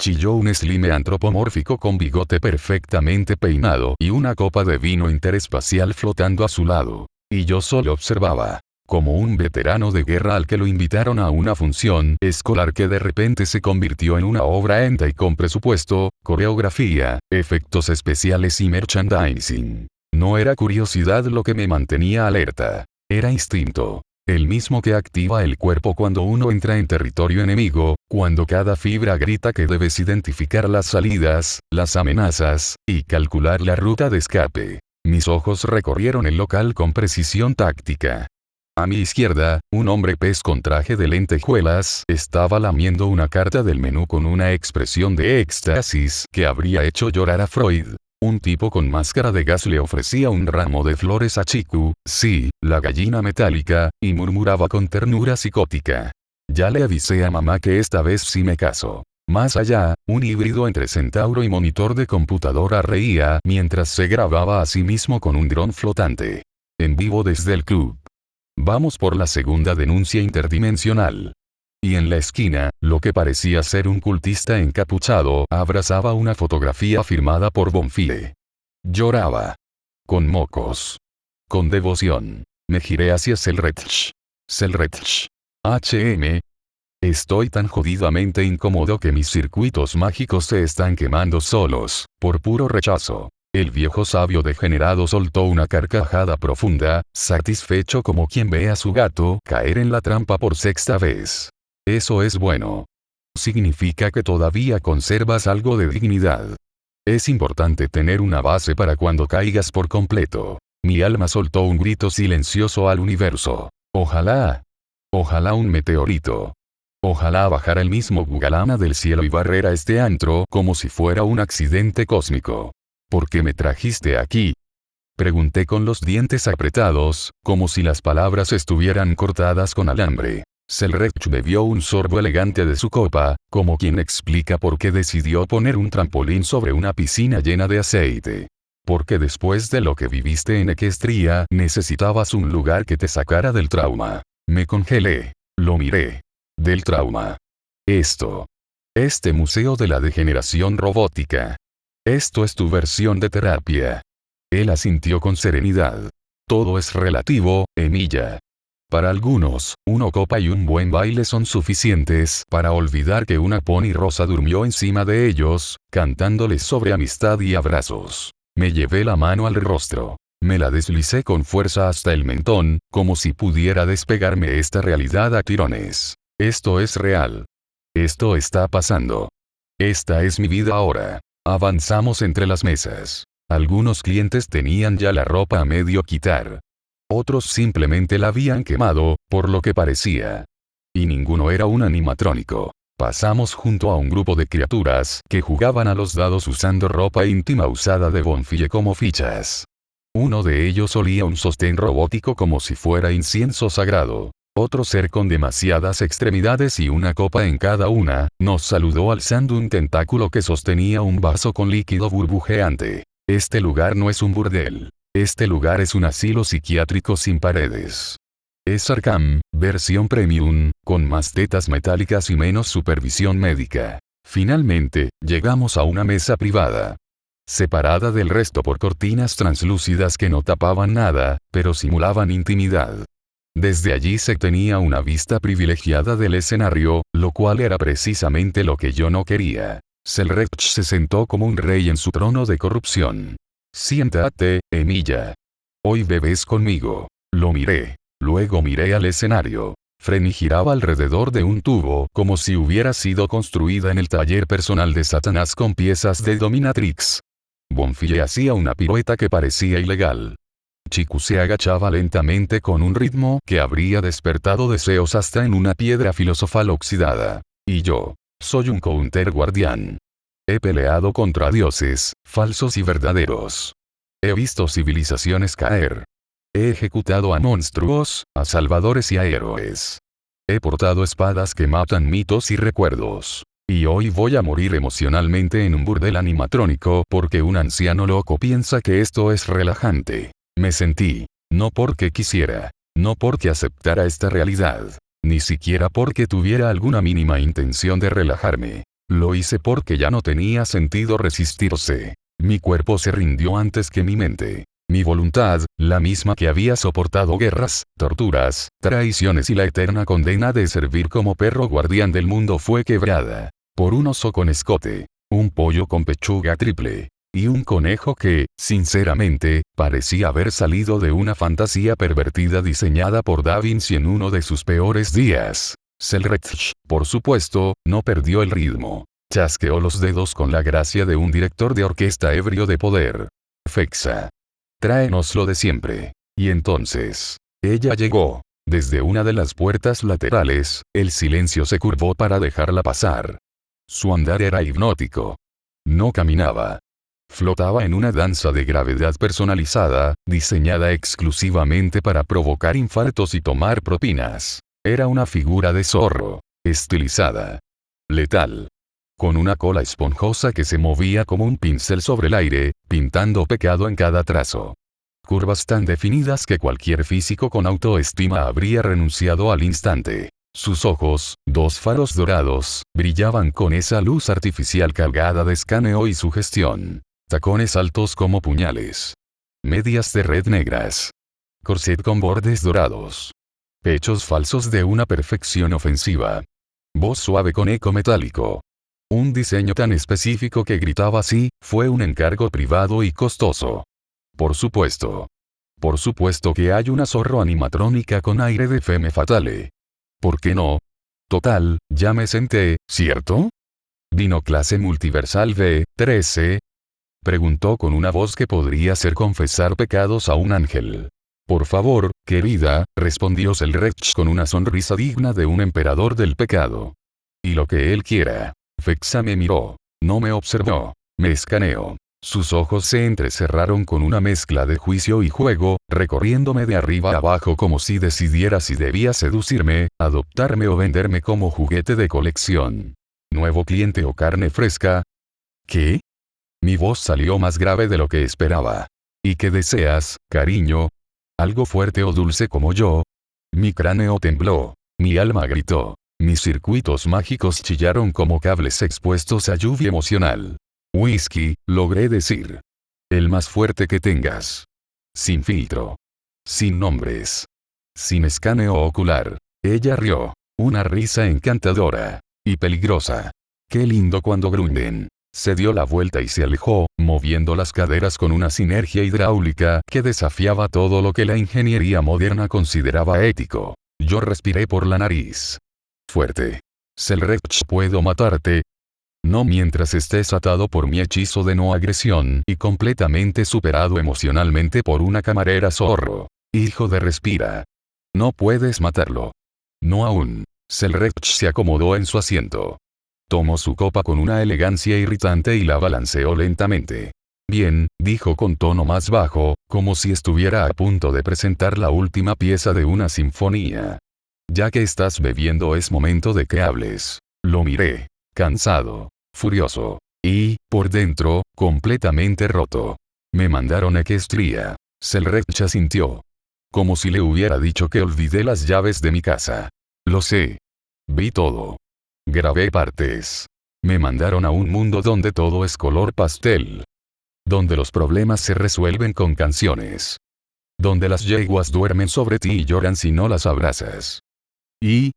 Chilló un slime antropomórfico con bigote perfectamente peinado y una copa de vino interespacial flotando a su lado. Y yo solo observaba. Como un veterano de guerra al que lo invitaron a una función escolar que de repente se convirtió en una obra enta y con presupuesto, coreografía, efectos especiales y merchandising. No era curiosidad lo que me mantenía alerta. Era instinto. El mismo que activa el cuerpo cuando uno entra en territorio enemigo, cuando cada fibra grita que debes identificar las salidas, las amenazas, y calcular la ruta de escape. Mis ojos recorrieron el local con precisión táctica. A mi izquierda, un hombre pez con traje de lentejuelas estaba lamiendo una carta del menú con una expresión de éxtasis que habría hecho llorar a Freud. Un tipo con máscara de gas le ofrecía un ramo de flores a Chiku, sí, la gallina metálica, y murmuraba con ternura psicótica. Ya le avisé a mamá que esta vez sí me caso. Más allá, un híbrido entre centauro y monitor de computadora reía mientras se grababa a sí mismo con un dron flotante. En vivo desde el club. Vamos por la segunda denuncia interdimensional. Y en la esquina, lo que parecía ser un cultista encapuchado abrazaba una fotografía firmada por Bonfile. Lloraba. Con mocos. Con devoción. Me giré hacia Selretch. Selretch. HM. Estoy tan jodidamente incómodo que mis circuitos mágicos se están quemando solos, por puro rechazo. El viejo sabio degenerado soltó una carcajada profunda, satisfecho como quien ve a su gato caer en la trampa por 6ª vez. Eso es bueno. Significa que todavía conservas algo de dignidad. Es importante tener una base para cuando caigas por completo. Mi alma soltó un grito silencioso al universo. Ojalá. Ojalá un meteorito. Ojalá bajara el mismo Gugalama del cielo y barrera este antro como si fuera un accidente cósmico. ¿Por qué me trajiste aquí? Pregunté con los dientes apretados, como si las palabras estuvieran cortadas con alambre. Selretch bebió un sorbo elegante de su copa, como quien explica por qué decidió poner un trampolín sobre una piscina llena de aceite. Porque después de lo que viviste en Equestria, necesitabas un lugar que te sacara del trauma. Me congelé. Lo miré. Del trauma. Este museo de la degeneración robótica. Esto es tu versión de terapia. Él asintió con serenidad. Todo es relativo, Emilia. Para algunos, una copa y un buen baile son suficientes para olvidar que una pony rosa durmió encima de ellos, cantándoles sobre amistad y abrazos. Me llevé la mano al rostro. Me la deslicé con fuerza hasta el mentón, como si pudiera despegarme esta realidad a tirones. Esto es real. Esto está pasando. Esta es mi vida ahora. Avanzamos entre las mesas. Algunos clientes tenían ya la ropa a medio quitar. Otros simplemente la habían quemado, por lo que parecía. Y ninguno era un animatrónico. Pasamos junto a un grupo de criaturas que jugaban a los dados usando ropa íntima usada de Bonfille como fichas. Uno de ellos olía un sostén robótico como si fuera incienso sagrado. Otro ser con demasiadas extremidades y una copa en cada una, nos saludó alzando un tentáculo que sostenía un vaso con líquido burbujeante. Este lugar no es un burdel. Este lugar es un asilo psiquiátrico sin paredes. Es Arkham, versión premium, con más tetas metálicas y menos supervisión médica. Finalmente, llegamos a una mesa privada. Separada del resto por cortinas translúcidas que no tapaban nada, pero simulaban intimidad. Desde allí se tenía una vista privilegiada del escenario, lo cual era precisamente lo que yo no quería. Selretch se sentó como un rey en su trono de corrupción. Siéntate, Emilia. Hoy bebes conmigo. Lo miré. Luego miré al escenario. Frenny giraba alrededor de un tubo como si hubiera sido construida en el taller personal de Satanás con piezas de Dominatrix. Bonfille hacía una pirueta que parecía ilegal. Chiku se agachaba lentamente con un ritmo que habría despertado deseos hasta en una piedra filosofal oxidada. Y yo. Soy un counter guardián. He peleado contra dioses, falsos y verdaderos. He visto civilizaciones caer. He ejecutado a monstruos, a salvadores y a héroes. He portado espadas que matan mitos y recuerdos. Y hoy voy a morir emocionalmente en un burdel animatrónico porque un anciano loco piensa que esto es relajante. Me sentí. No porque quisiera. No porque aceptara esta realidad. Ni siquiera porque tuviera alguna mínima intención de relajarme. Lo hice porque ya no tenía sentido resistirse. Mi cuerpo se rindió antes que mi mente. Mi voluntad, la misma que había soportado guerras, torturas, traiciones y la eterna condena de servir como perro guardián del mundo fue quebrada. Por un oso con escote, un pollo con pechuga triple, y un conejo que, sinceramente, parecía haber salido de una fantasía pervertida diseñada por Da Vinci en uno de sus peores días. Selretch, por supuesto, no perdió el ritmo. Chasqueó los dedos con la gracia de un director de orquesta ebrio de poder. Fexa. Tráenos lo de siempre. Y entonces, ella llegó. Desde una de las puertas laterales, el silencio se curvó para dejarla pasar. Su andar era hipnótico. No caminaba. Flotaba en una danza de gravedad personalizada, diseñada exclusivamente para provocar infartos y tomar propinas. Era una figura de zorro, estilizada, letal, con una cola esponjosa que se movía como un pincel sobre el aire, pintando pecado en cada trazo. Curvas tan definidas que cualquier físico con autoestima habría renunciado al instante. Sus ojos, dos faros dorados, brillaban con esa luz artificial cargada de escaneo y sugestión. Tacones altos como puñales. Medias de red negras. Corset con bordes dorados. Pechos falsos de una perfección ofensiva. Voz suave con eco metálico. Un diseño tan específico que gritaba sí, fue un encargo privado y costoso. Por supuesto. Por supuesto que hay una zorro animatrónica con aire de femme fatale. ¿Por qué no? Total, ya me senté, ¿cierto? ¿Vino clase multiversal V13? Preguntó con una voz que podría ser confesar pecados a un ángel. Por favor, querida, respondió Selretch con una sonrisa digna de un emperador del pecado. Y lo que él quiera. Fexa me miró. No me observó. Me escaneó. Sus ojos se entrecerraron con una mezcla de juicio y juego, recorriéndome de arriba a abajo como si decidiera si debía seducirme, adoptarme o venderme como juguete de colección. ¿Nuevo cliente o carne fresca? ¿Qué? Mi voz salió más grave de lo que esperaba. ¿Y qué deseas, cariño? ¿Algo fuerte o dulce como yo? Mi cráneo tembló. Mi alma gritó. Mis circuitos mágicos chillaron como cables expuestos a lluvia emocional. Whisky, logré decir. El más fuerte que tengas. Sin filtro. Sin nombres. Sin escaneo ocular. Ella rió. Una risa encantadora. Y peligrosa. Qué lindo cuando gruñen. Se dio la vuelta y se alejó, moviendo las caderas con una sinergia hidráulica que desafiaba todo lo que la ingeniería moderna consideraba ético. Yo respiré por la nariz. Fuerte. Selretch, ¿puedo matarte? No mientras estés atado por mi hechizo de no agresión y completamente superado emocionalmente por una camarera zorro. Hijo de respira. No puedes matarlo. No aún. Selretch se acomodó en su asiento. Tomó su copa con una elegancia irritante y la balanceó lentamente. Bien, dijo con tono más bajo, como si estuviera a punto de presentar la última pieza de una sinfonía. Ya que estás bebiendo es momento de que hables. Lo miré. Cansado. Furioso. Y, por dentro, completamente roto. Me mandaron Equestria. Selretch asintió. Como si le hubiera dicho que olvidé las llaves de mi casa. Lo sé. Vi todo. Grabé partes. Me mandaron a un mundo donde todo es color pastel. Donde los problemas se resuelven con canciones. Donde las yeguas duermen sobre ti y lloran si no las abrazas. Y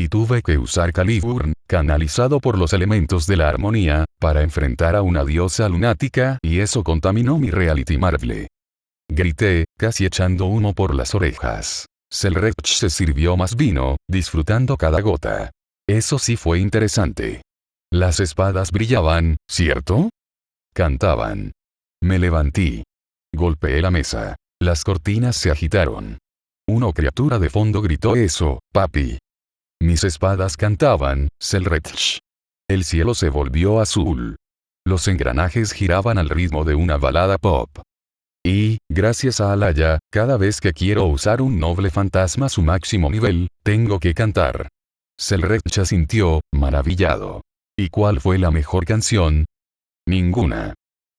tuve que usar Caliburn, canalizado por los elementos de la armonía, para enfrentar a una diosa lunática y eso contaminó mi reality Marvel. Grité, casi echando humo por las orejas. Selretch se sirvió más vino, disfrutando cada gota. Eso sí fue interesante. Las espadas brillaban, ¿cierto? Cantaban. Me levanté. Golpeé la mesa. Las cortinas se agitaron. Una criatura de fondo gritó eso, papi. Mis espadas cantaban, Selretch. El cielo se volvió azul. Los engranajes giraban al ritmo de una balada pop. Y, gracias a Alaya, cada vez que quiero usar un noble fantasma a su máximo nivel, tengo que cantar. Selretch asintió, maravillado. ¿Y cuál fue la mejor canción? Ninguna.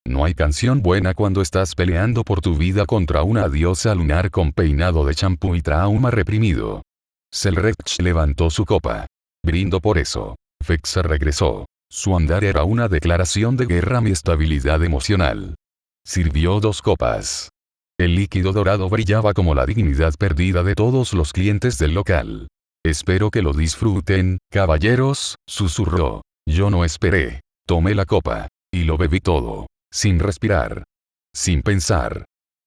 No hay canción buena cuando estás peleando por tu vida contra una diosa lunar con peinado de champú y trauma reprimido. Selretch levantó su copa. Brindo por eso. Fexa regresó. Su andar era una declaración de guerra a mi estabilidad emocional. Sirvió 2 copas. El líquido dorado brillaba como la dignidad perdida de todos los clientes del local. Espero que lo disfruten, caballeros, susurró. Yo no esperé. Tomé la copa. Y lo bebí todo. Sin respirar. Sin pensar.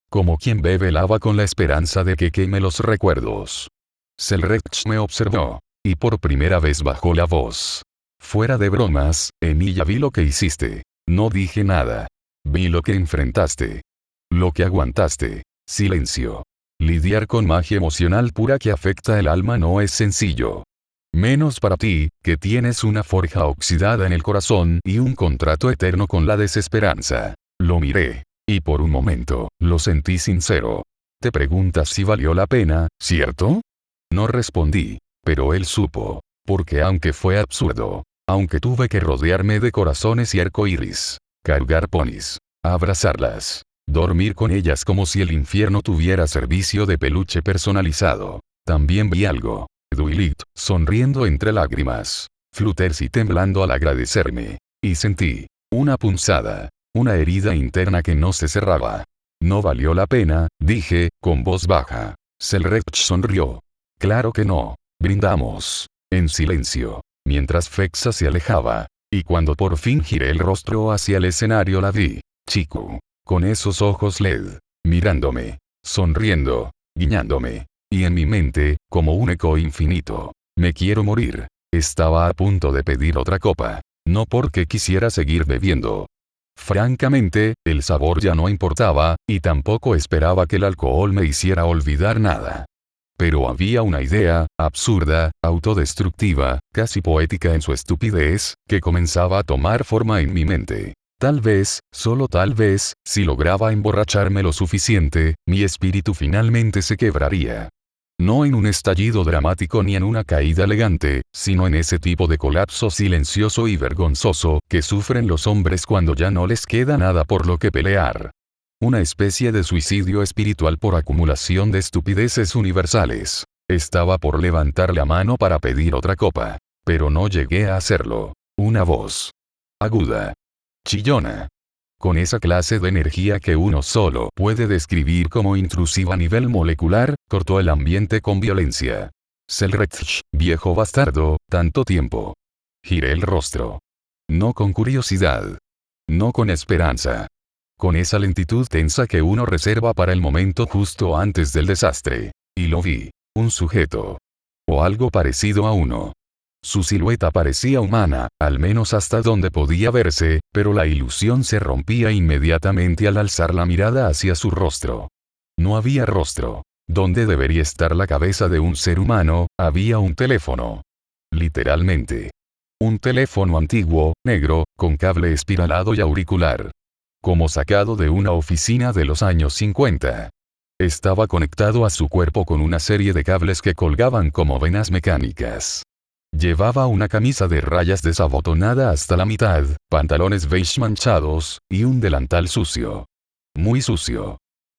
Como quien bebe lava con la esperanza de que queme los recuerdos. Selretch me observó. Y por primera vez bajó la voz. Fuera de bromas, Emilia, vi lo que hiciste. No dije nada. Vi lo que enfrentaste. Lo que aguantaste. Silencio. Lidiar con magia emocional pura que afecta el alma no es sencillo. Menos para ti, que tienes una forja oxidada en el corazón y un contrato eterno con la desesperanza. Lo miré. Y por un momento, lo sentí sincero. Te preguntas si valió la pena, ¿cierto? No respondí. Pero él supo. Porque aunque fue absurdo, aunque tuve que rodearme de corazones y arcoíris, cargar ponis, abrazarlas, dormir con ellas como si el infierno tuviera servicio de peluche personalizado, también vi algo. Duilit, sonriendo entre lágrimas. Fluttershy temblando al agradecerme. Y sentí una punzada, una herida interna que no se cerraba. No valió la pena, dije, con voz baja. Selretch sonrió. Claro que no. Brindamos. En silencio. Mientras Fexa se alejaba. Y cuando por fin giré el rostro hacia el escenario la vi. Chiku. Con esos ojos LED. Mirándome. Sonriendo. Guiñándome. Y en mi mente, como un eco infinito. Me quiero morir. Estaba a punto de pedir otra copa. No porque quisiera seguir bebiendo. Francamente, el sabor ya no importaba, y tampoco esperaba que el alcohol me hiciera olvidar nada. Pero había una idea, absurda, autodestructiva, casi poética en su estupidez, que comenzaba a tomar forma en mi mente. Tal vez, solo tal vez, si lograba emborracharme lo suficiente, mi espíritu finalmente se quebraría. No en un estallido dramático ni en una caída elegante, sino en ese tipo de colapso silencioso y vergonzoso que sufren los hombres cuando ya no les queda nada por lo que pelear. Una especie de suicidio espiritual por acumulación de estupideces universales. Estaba por levantar la mano para pedir otra copa. Pero no llegué a hacerlo. Una voz. Aguda. Chillona. Con esa clase de energía que uno solo puede describir como intrusiva a nivel molecular, cortó el ambiente con violencia. Selretch, viejo bastardo, tanto tiempo. Giré el rostro. No con curiosidad. No con esperanza. Con esa lentitud tensa que uno reserva para el momento justo antes del desastre. Y lo vi. Un sujeto. O algo parecido a uno. Su silueta parecía humana, al menos hasta donde podía verse, pero la ilusión se rompía inmediatamente al alzar la mirada hacia su rostro. No había rostro. Donde debería estar la cabeza de un ser humano, había un teléfono. Literalmente. Un teléfono antiguo, negro, con cable espiralado y auricular. Como sacado de una oficina de los años 50. Estaba conectado a su cuerpo con una serie de cables que colgaban como venas mecánicas. Llevaba una camisa de rayas desabotonada hasta la mitad, pantalones beige manchados, y un delantal sucio. Muy sucio.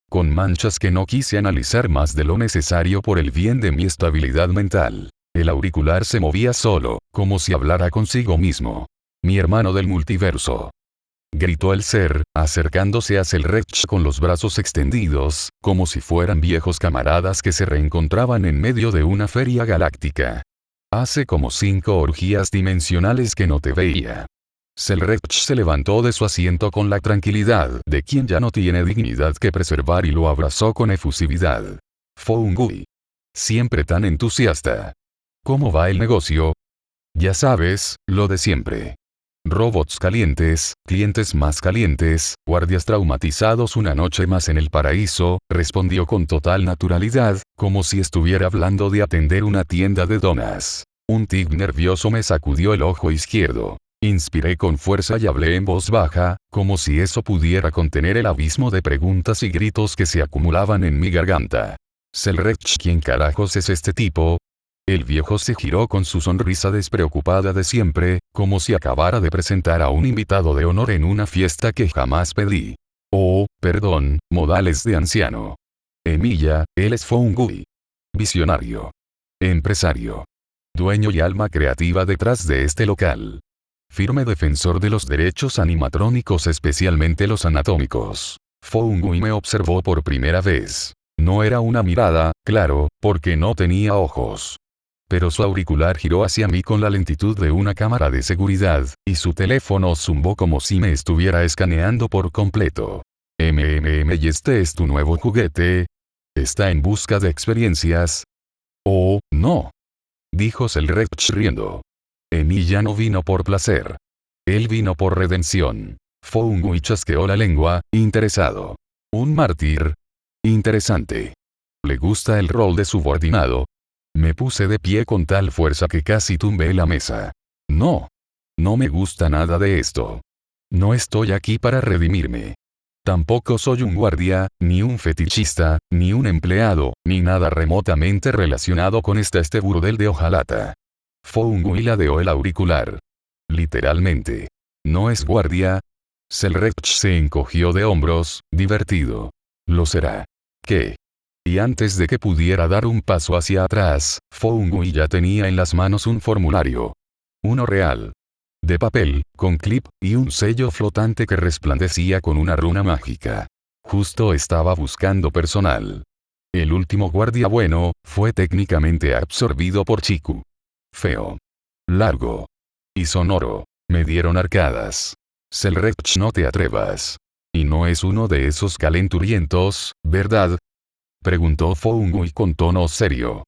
Con manchas que no quise analizar más de lo necesario por el bien de mi estabilidad mental. El auricular se movía solo, como si hablara consigo mismo. Mi hermano del multiverso. Gritó el ser, acercándose a Selretch con los brazos extendidos, como si fueran viejos camaradas que se reencontraban en medio de una feria galáctica. Hace como 5 orgías dimensionales que no te veía. Selretch se levantó de su asiento con la tranquilidad de quien ya no tiene dignidad que preservar y lo abrazó con efusividad. Foungui. Siempre tan entusiasta. ¿Cómo va el negocio? Ya sabes, lo de siempre. Robots calientes, clientes más calientes, guardias traumatizados una noche más en el paraíso, respondió con total naturalidad, como si estuviera hablando de atender una tienda de donas. Un tic nervioso me sacudió el ojo izquierdo. Inspiré con fuerza y hablé en voz baja, como si eso pudiera contener el abismo de preguntas y gritos que se acumulaban en mi garganta. Selretch, ¿quién carajos es este tipo? El viejo se giró con su sonrisa despreocupada de siempre, como si acabara de presentar a un invitado de honor en una fiesta que jamás pedí. Oh, perdón, modales de anciano. Emilia, él es Foungui. Visionario. Empresario. Dueño y alma creativa detrás de este local. Firme defensor de los derechos animatrónicos, especialmente los anatómicos. Foungui me observó por primera vez. No era una mirada, claro, porque no tenía ojos. Pero su auricular giró hacia mí con la lentitud de una cámara de seguridad, y su teléfono zumbó como si me estuviera escaneando por completo. ¿Y este es tu nuevo juguete? ¿Está en busca de experiencias? Oh, no. Dijo Selrecht riendo. Emilia no vino por placer. Él vino por redención. Foungui chasqueó la lengua, interesado. ¿Un mártir? Interesante. ¿Le gusta el rol de subordinado? Me puse de pie con tal fuerza que casi tumbé la mesa. No. No me gusta nada de esto. No estoy aquí para redimirme. Tampoco soy un guardia, ni un fetichista, ni un empleado, ni nada remotamente relacionado con este burdel de hojalata. Foungui ladeó el auricular. Literalmente. ¿No es guardia? Selrecht se encogió de hombros, divertido. Lo será. ¿Qué? Y antes de que pudiera dar un paso hacia atrás, Foungui ya tenía en las manos un formulario. Uno real. De papel, con clip, y un sello flotante que resplandecía con una runa mágica. Justo estaba buscando personal. El último guardia bueno, fue técnicamente absorbido por Chiku. Feo. Largo. Y sonoro. Me dieron arcadas. Selrecht, no te atrevas. Y no es uno de esos calenturientos, ¿verdad? Preguntó Foungui con tono serio.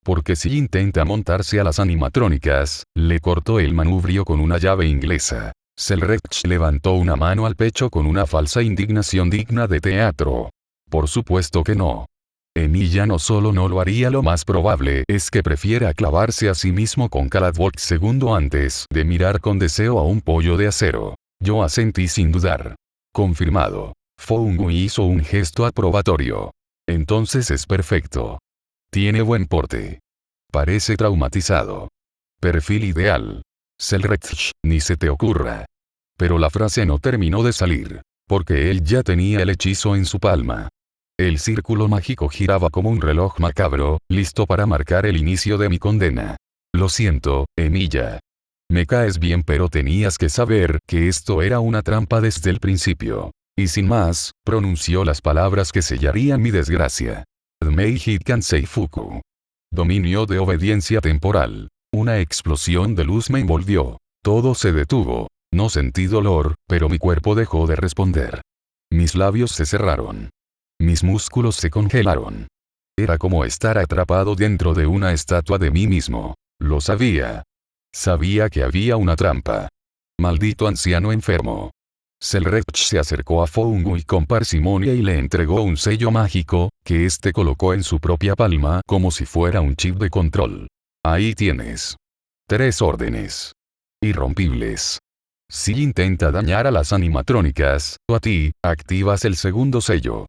Porque si intenta montarse a las animatrónicas, le cortó el manubrio con una llave inglesa. Selrecht levantó una mano al pecho con una falsa indignación digna de teatro. Por supuesto que no. Emilia no solo no lo haría, lo más probable es que prefiera clavarse a sí mismo con Caladwalk segundo antes de mirar con deseo a un pollo de acero. Yo asentí sin dudar. Confirmado. Foungui hizo un gesto aprobatorio. Entonces es perfecto. Tiene buen porte. Parece traumatizado. Perfil ideal. Selrecht, ni se te ocurra. Pero la frase no terminó de salir, porque él ya tenía el hechizo en su palma. El círculo mágico giraba como un reloj macabro, listo para marcar el inicio de mi condena. Lo siento, Emilia. Me caes bien, pero tenías que saber que esto era una trampa desde el principio. Y sin más, pronunció las palabras que sellarían mi desgracia. Meiji Kansei Fuku. Dominio de obediencia temporal. Una explosión de luz me envolvió. Todo se detuvo. No sentí dolor, pero mi cuerpo dejó de responder. Mis labios se cerraron. Mis músculos se congelaron. Era como estar atrapado dentro de una estatua de mí mismo. Lo sabía. Sabía que había una trampa. Maldito anciano enfermo. Selrecht se acercó a Foungui con parsimonia y le entregó un sello mágico, que éste colocó en su propia palma como si fuera un chip de control. Ahí tienes. 3 órdenes. Irrompibles. Si intenta dañar a las animatrónicas, o a ti, activas el segundo sello.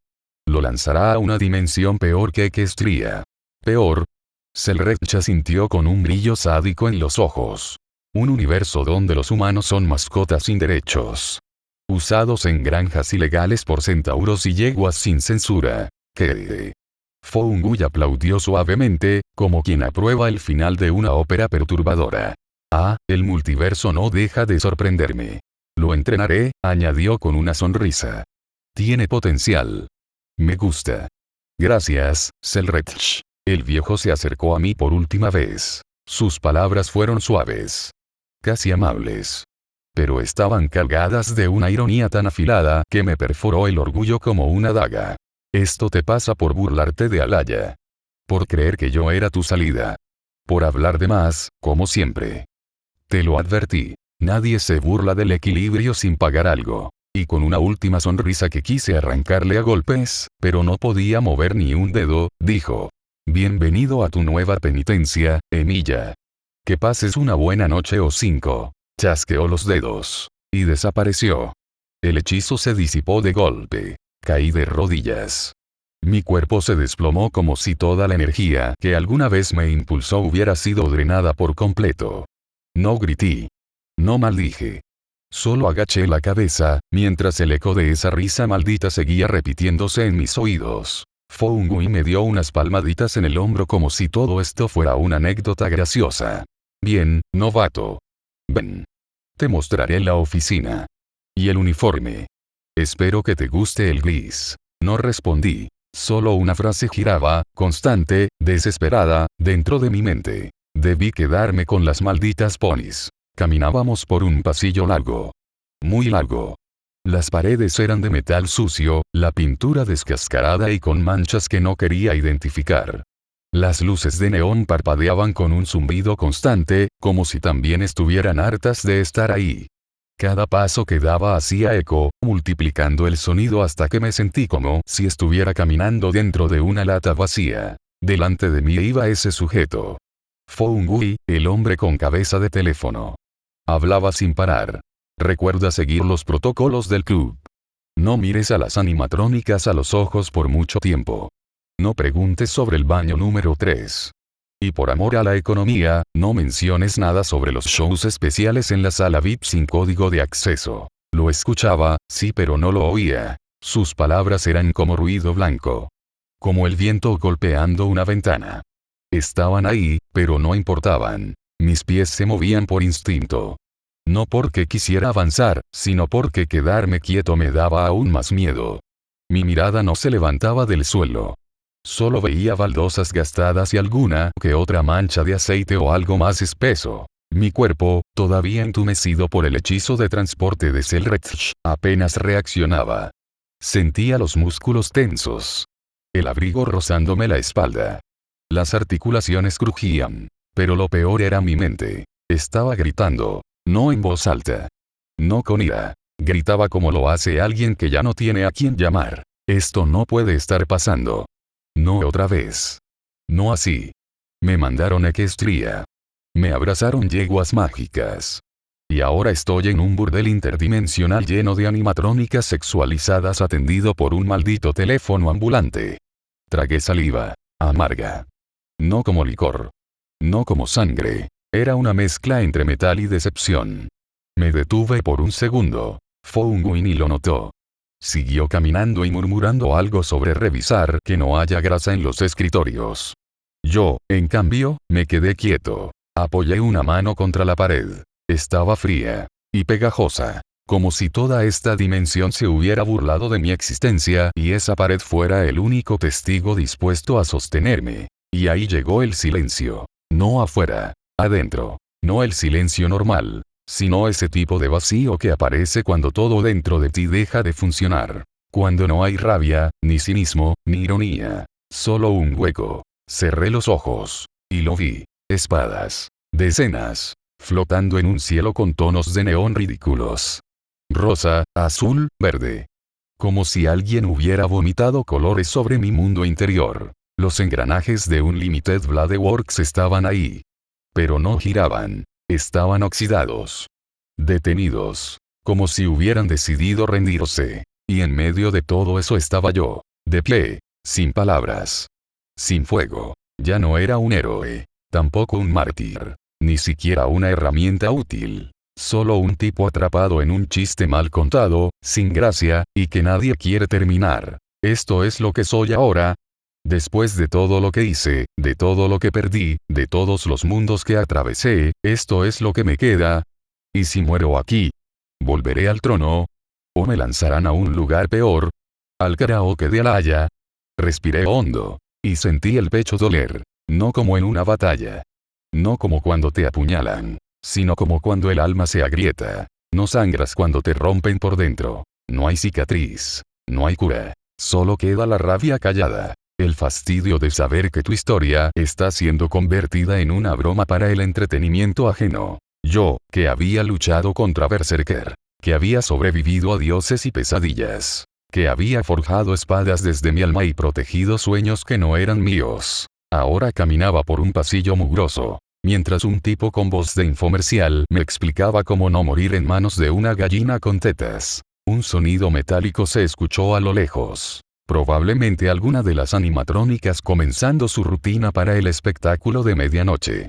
Lo lanzará a una dimensión peor que Equestria. Peor. Selrecht sintió con un brillo sádico en los ojos. Un universo donde los humanos son mascotas sin derechos. Usados en granjas ilegales por centauros y yeguas sin censura. ¿Qué? Foungui aplaudió suavemente, como quien aprueba el final de una ópera perturbadora. Ah, el multiverso no deja de sorprenderme. Lo entrenaré, añadió con una sonrisa. Tiene potencial. Me gusta. Gracias, Selrecht. El viejo se acercó a mí por última vez. Sus palabras fueron suaves. Casi amables. Pero estaban cargadas de una ironía tan afilada que me perforó el orgullo como una daga. Esto te pasa por burlarte de Alaya. Por creer que yo era tu salida. Por hablar de más, como siempre. Te lo advertí. Nadie se burla del equilibrio sin pagar algo. Y con una última sonrisa que quise arrancarle a golpes, pero no podía mover ni un dedo, dijo. Bienvenido a tu nueva penitencia, Emilia. Que pases una buena noche o 5. Chasqueó los dedos. Y desapareció. El hechizo se disipó de golpe. Caí de rodillas. Mi cuerpo se desplomó como si toda la energía que alguna vez me impulsó hubiera sido drenada por completo. No grité. No maldije. Solo agaché la cabeza, mientras el eco de esa risa maldita seguía repitiéndose en mis oídos. Foungui me dio unas palmaditas en el hombro como si todo esto fuera una anécdota graciosa. Bien, novato. Ven. Te mostraré la oficina. Y el uniforme. Espero que te guste el gris. No respondí. Solo una frase giraba, constante, desesperada, dentro de mi mente. Debí quedarme con las malditas ponis. Caminábamos por un pasillo largo. Muy largo. Las paredes eran de metal sucio, la pintura descascarada y con manchas que no quería identificar. Las luces de neón parpadeaban con un zumbido constante, como si también estuvieran hartas de estar ahí. Cada paso que daba hacía eco, multiplicando el sonido hasta que me sentí como si estuviera caminando dentro de una lata vacía. Delante de mí iba ese sujeto. Foungui, el hombre con cabeza de teléfono. Hablaba sin parar. Recuerda seguir los protocolos del club. No mires a las animatrónicas a los ojos por mucho tiempo. No preguntes sobre el baño número 3. Y por amor a la economía, no menciones nada sobre los shows especiales en la sala VIP sin código de acceso. Lo escuchaba, sí, pero no lo oía. Sus palabras eran como ruido blanco. Como el viento golpeando una ventana. Estaban ahí, pero no importaban. Mis pies se movían por instinto. No porque quisiera avanzar, sino porque quedarme quieto me daba aún más miedo. Mi mirada no se levantaba del suelo. Solo veía baldosas gastadas y alguna que otra mancha de aceite o algo más espeso. Mi cuerpo, todavía entumecido por el hechizo de transporte de Selretch, apenas reaccionaba. Sentía los músculos tensos. El abrigo rozándome la espalda. Las articulaciones crujían. Pero lo peor era mi mente. Estaba gritando. No en voz alta. No con ira. Gritaba como lo hace alguien que ya no tiene a quién llamar. Esto no puede estar pasando. No otra vez. No así. Me mandaron Equestria. Me abrazaron yeguas mágicas. Y ahora estoy en un burdel interdimensional lleno de animatrónicas sexualizadas atendido por un maldito teléfono ambulante. Tragué saliva. Amarga. No como licor. No como sangre. Era una mezcla entre metal y decepción. Me detuve por un segundo. Foungui ni lo notó. Siguió caminando y murmurando algo sobre revisar que no haya grasa en los escritorios. Yo, en cambio, me quedé quieto. Apoyé una mano contra la pared. Estaba fría. Y pegajosa. Como si toda esta dimensión se hubiera burlado de mi existencia y esa pared fuera el único testigo dispuesto a sostenerme. Y ahí llegó el silencio. No afuera. Adentro. No el silencio normal. Sino ese tipo de vacío que aparece cuando todo dentro de ti deja de funcionar. Cuando no hay rabia, ni cinismo, ni ironía. Solo un hueco. Cerré los ojos. Y lo vi. Espadas. Decenas. Flotando en un cielo con tonos de neón ridículos. Rosa, azul, verde. Como si alguien hubiera vomitado colores sobre mi mundo interior. Los engranajes de un Limited Blade Works estaban ahí. Pero no giraban. Estaban oxidados. Detenidos. Como si hubieran decidido rendirse. Y en medio de todo eso estaba yo. De pie. Sin palabras. Sin fuego. Ya no era un héroe. Tampoco un mártir. Ni siquiera una herramienta útil. Solo un tipo atrapado en un chiste mal contado, sin gracia, y que nadie quiere terminar. Esto es lo que soy ahora. Después de todo lo que hice, de todo lo que perdí, de todos los mundos que atravesé, esto es lo que me queda. ¿Y si muero aquí? ¿Volveré al trono? ¿O me lanzarán a un lugar peor? ¿Al karaoke de Alaya? Respiré hondo. Y sentí el pecho doler. No como en una batalla. No como cuando te apuñalan. Sino como cuando el alma se agrieta. No sangras cuando te rompen por dentro. No hay cicatriz. No hay cura. Solo queda la rabia callada. El fastidio de saber que tu historia está siendo convertida en una broma para el entretenimiento ajeno. Yo, que había luchado contra Berserker. Que había sobrevivido a dioses y pesadillas. Que había forjado espadas desde mi alma y protegido sueños que no eran míos. Ahora caminaba por un pasillo mugroso. Mientras un tipo con voz de infomercial me explicaba cómo no morir en manos de una gallina con tetas. Un sonido metálico se escuchó a lo lejos. Probablemente alguna de las animatrónicas comenzando su rutina para el espectáculo de medianoche.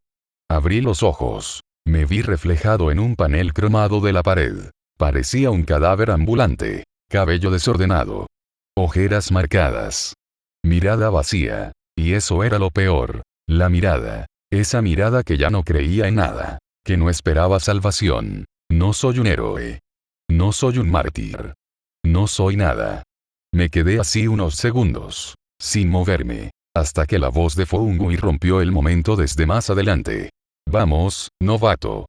Abrí los ojos. Me vi reflejado en un panel cromado de la pared. Parecía un cadáver ambulante. Cabello desordenado. Ojeras marcadas. Mirada vacía. Y eso era lo peor. La mirada. Esa mirada que ya no creía en nada. Que no esperaba salvación. No soy un héroe. No soy un mártir. No soy nada. Me quedé así unos segundos. Sin moverme. Hasta que la voz de Foungui rompió el momento desde más adelante. Vamos, novato.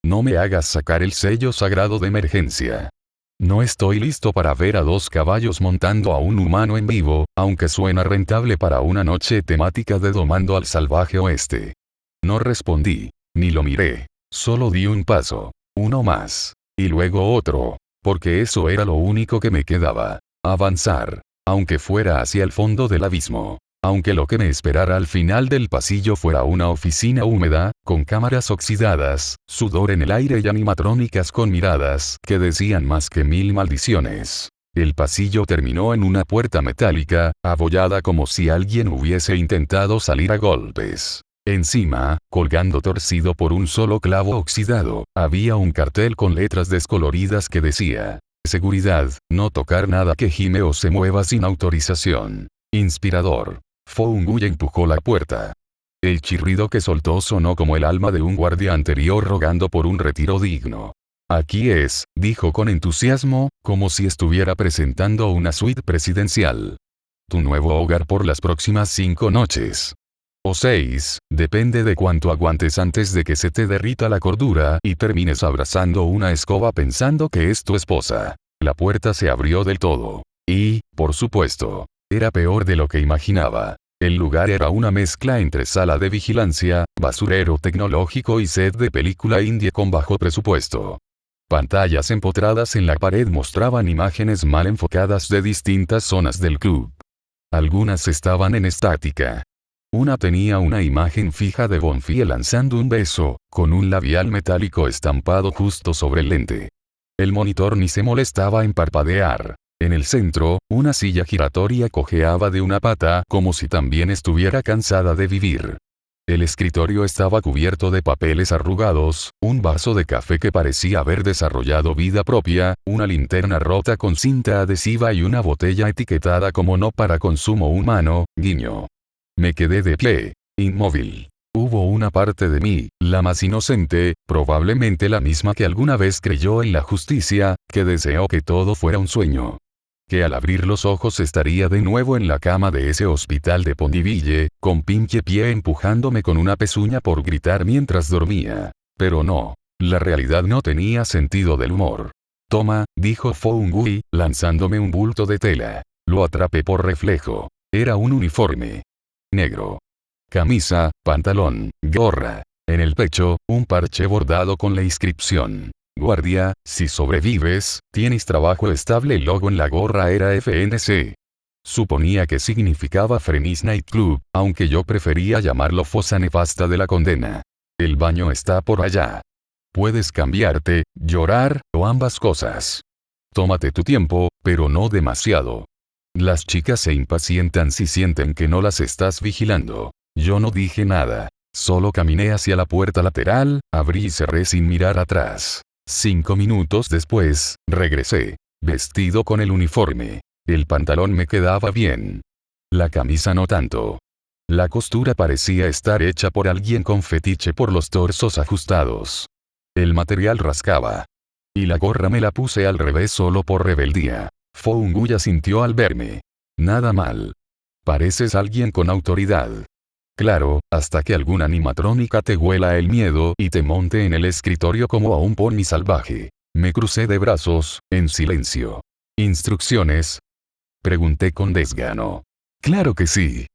No me hagas sacar el sello sagrado de emergencia. No estoy listo para ver a 2 caballos montando a un humano en vivo, aunque suena rentable para una noche temática de Domando al Salvaje Oeste. No respondí, ni lo miré. Solo di un paso. Uno más. Y luego otro. Porque eso era lo único que me quedaba. Avanzar. Aunque fuera hacia el fondo del abismo. Aunque lo que me esperara al final del pasillo fuera una oficina húmeda, con cámaras oxidadas, sudor en el aire y animatrónicas con miradas que decían más que 1000 maldiciones. El pasillo terminó en una puerta metálica, abollada como si alguien hubiese intentado salir a golpes. Encima, colgando torcido por un solo clavo oxidado, había un cartel con letras descoloridas que decía: seguridad, no tocar nada que gime o se mueva sin autorización. Inspirador. Foungui empujó la puerta. El chirrido que soltó sonó como el alma de un guardia anterior rogando por un retiro digno. Aquí es, dijo con entusiasmo, como si estuviera presentando una suite presidencial. Tu nuevo hogar por las próximas 5 noches. O 6, depende de cuánto aguantes antes de que se te derrita la cordura y termines abrazando una escoba pensando que es tu esposa. La puerta se abrió del todo. Y, por supuesto, era peor de lo que imaginaba. El lugar era una mezcla entre sala de vigilancia, basurero tecnológico y set de película india con bajo presupuesto. Pantallas empotradas en la pared mostraban imágenes mal enfocadas de distintas zonas del club. Algunas estaban en estática. Una tenía una imagen fija de Bonfie lanzando un beso, con un labial metálico estampado justo sobre el lente. El monitor ni se molestaba en parpadear. En el centro, una silla giratoria cojeaba de una pata como si también estuviera cansada de vivir. El escritorio estaba cubierto de papeles arrugados, un vaso de café que parecía haber desarrollado vida propia, una linterna rota con cinta adhesiva y una botella etiquetada como no para consumo humano, guiño. Me quedé de pie, inmóvil. Hubo una parte de mí, la más inocente, probablemente la misma que alguna vez creyó en la justicia, que deseó que todo fuera un sueño. Que al abrir los ojos estaría de nuevo en la cama de ese hospital de Ponyville, con pinche pie empujándome con una pezuña por gritar mientras dormía. Pero no. La realidad no tenía sentido del humor. Toma, dijo Foungui, lanzándome un bulto de tela. Lo atrapé por reflejo. Era un uniforme. Negro. Camisa, pantalón, gorra. En el pecho, un parche bordado con la inscripción: guardia, si sobrevives, tienes trabajo estable. El logo en la gorra era FNC. Suponía que significaba Frenis Night Club, aunque yo prefería llamarlo Fosa Nefasta de la Condena. El baño está por allá. Puedes cambiarte, llorar, o ambas cosas. Tómate tu tiempo, pero no demasiado. Las chicas se impacientan si sienten que no las estás vigilando. Yo no dije nada. Solo caminé hacia la puerta lateral, abrí y cerré sin mirar atrás. 5 minutos después, regresé. Vestido con el uniforme. El pantalón me quedaba bien. La camisa no tanto. La costura parecía estar hecha por alguien con fetiche por los torsos ajustados. El material rascaba. Y la gorra me la puse al revés solo por rebeldía. Foungui asintió al verme. Nada mal. Pareces alguien con autoridad. Claro, hasta que alguna animatrónica te huela el miedo y te monte en el escritorio como a un pony salvaje. Me crucé de brazos, en silencio. ¿Instrucciones? Pregunté con desgano. Claro que sí.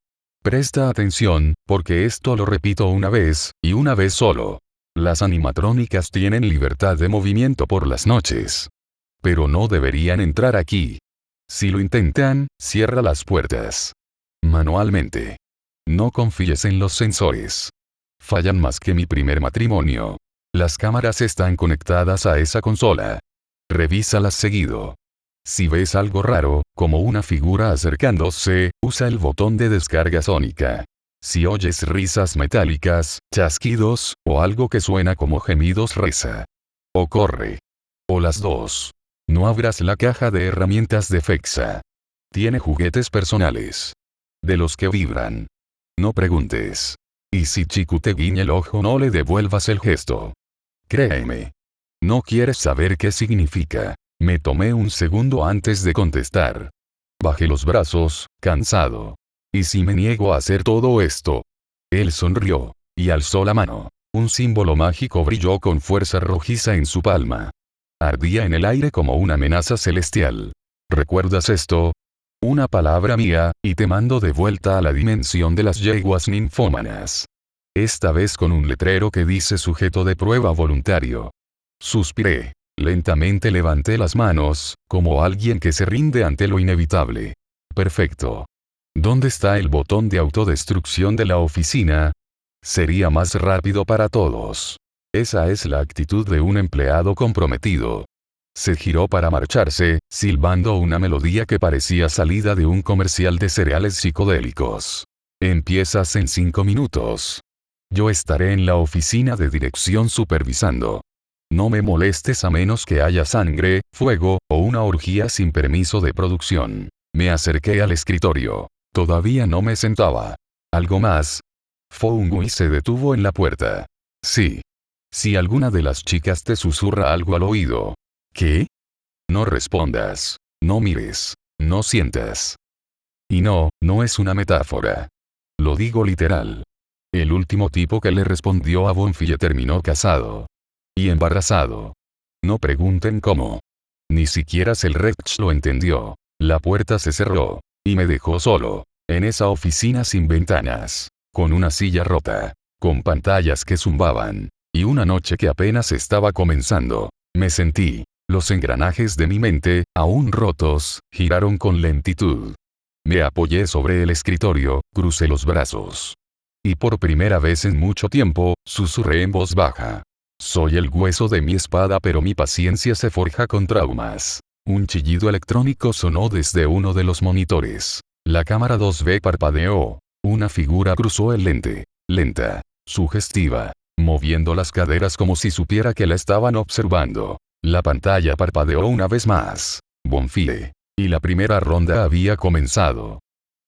Presta atención, porque esto lo repito una vez, y una vez solo. Las animatrónicas tienen libertad de movimiento por las noches. Pero no deberían entrar aquí. Si lo intentan, cierra las puertas. Manualmente. No confíes en los sensores. Fallan más que mi primer matrimonio. Las cámaras están conectadas a esa consola. Revísalas seguido. Si ves algo raro, como una figura acercándose, usa el botón de descarga sónica. Si oyes risas metálicas, chasquidos, o algo que suena como gemidos, reza. O corre. O las dos. No abras la caja de herramientas de FEXA. Tiene juguetes personales. De los que vibran. No preguntes. Y si Chiku te guiña el ojo, no le devuelvas el gesto. Créeme. No quieres saber qué significa. Me tomé un segundo antes de contestar. Bajé los brazos, cansado. ¿Y si me niego a hacer todo esto? Él sonrió. Y alzó la mano. Un símbolo mágico brilló con fuerza rojiza en su palma. Ardía en el aire como una amenaza celestial. ¿Recuerdas esto? Una palabra mía, y te mando de vuelta a la dimensión de las yeguas ninfómanas. Esta vez con un letrero que dice sujeto de prueba voluntario. Suspiré. Lentamente levanté las manos, como alguien que se rinde ante lo inevitable. Perfecto. ¿Dónde está el botón de autodestrucción de la oficina? Sería más rápido para todos. Esa es la actitud de un empleado comprometido. Se giró para marcharse, silbando una melodía que parecía salida de un comercial de cereales psicodélicos. Empiezas en 5 minutos. Yo estaré en la oficina de dirección supervisando. No me molestes a menos que haya sangre, fuego, o una orgía sin permiso de producción. Me acerqué al escritorio. Todavía no me sentaba. ¿Algo más? Foungui se detuvo en la puerta. Sí. Si alguna de las chicas te susurra algo al oído. ¿Qué? No respondas. No mires. No sientas. Y no, no es una metáfora. Lo digo literal. El último tipo que le respondió a Bonfille terminó casado. Y embarazado. No pregunten cómo. Ni siquiera Selrecht lo entendió. La puerta se cerró. Y me dejó solo. En esa oficina sin ventanas. Con una silla rota. Con pantallas que zumbaban. Y una noche que apenas estaba comenzando. Me sentí. Los engranajes de mi mente, aún rotos, giraron con lentitud. Me apoyé sobre el escritorio, crucé los brazos. Y por primera vez en mucho tiempo, susurré en voz baja. Soy el hueso de mi espada, pero mi paciencia se forja con traumas. Un chillido electrónico sonó desde uno de los monitores. La cámara 2B parpadeó. Una figura cruzó el lente. Lenta. Sugestiva. Moviendo las caderas como si supiera que la estaban observando. La pantalla parpadeó una vez más. Bonfille. Y la primera ronda había comenzado.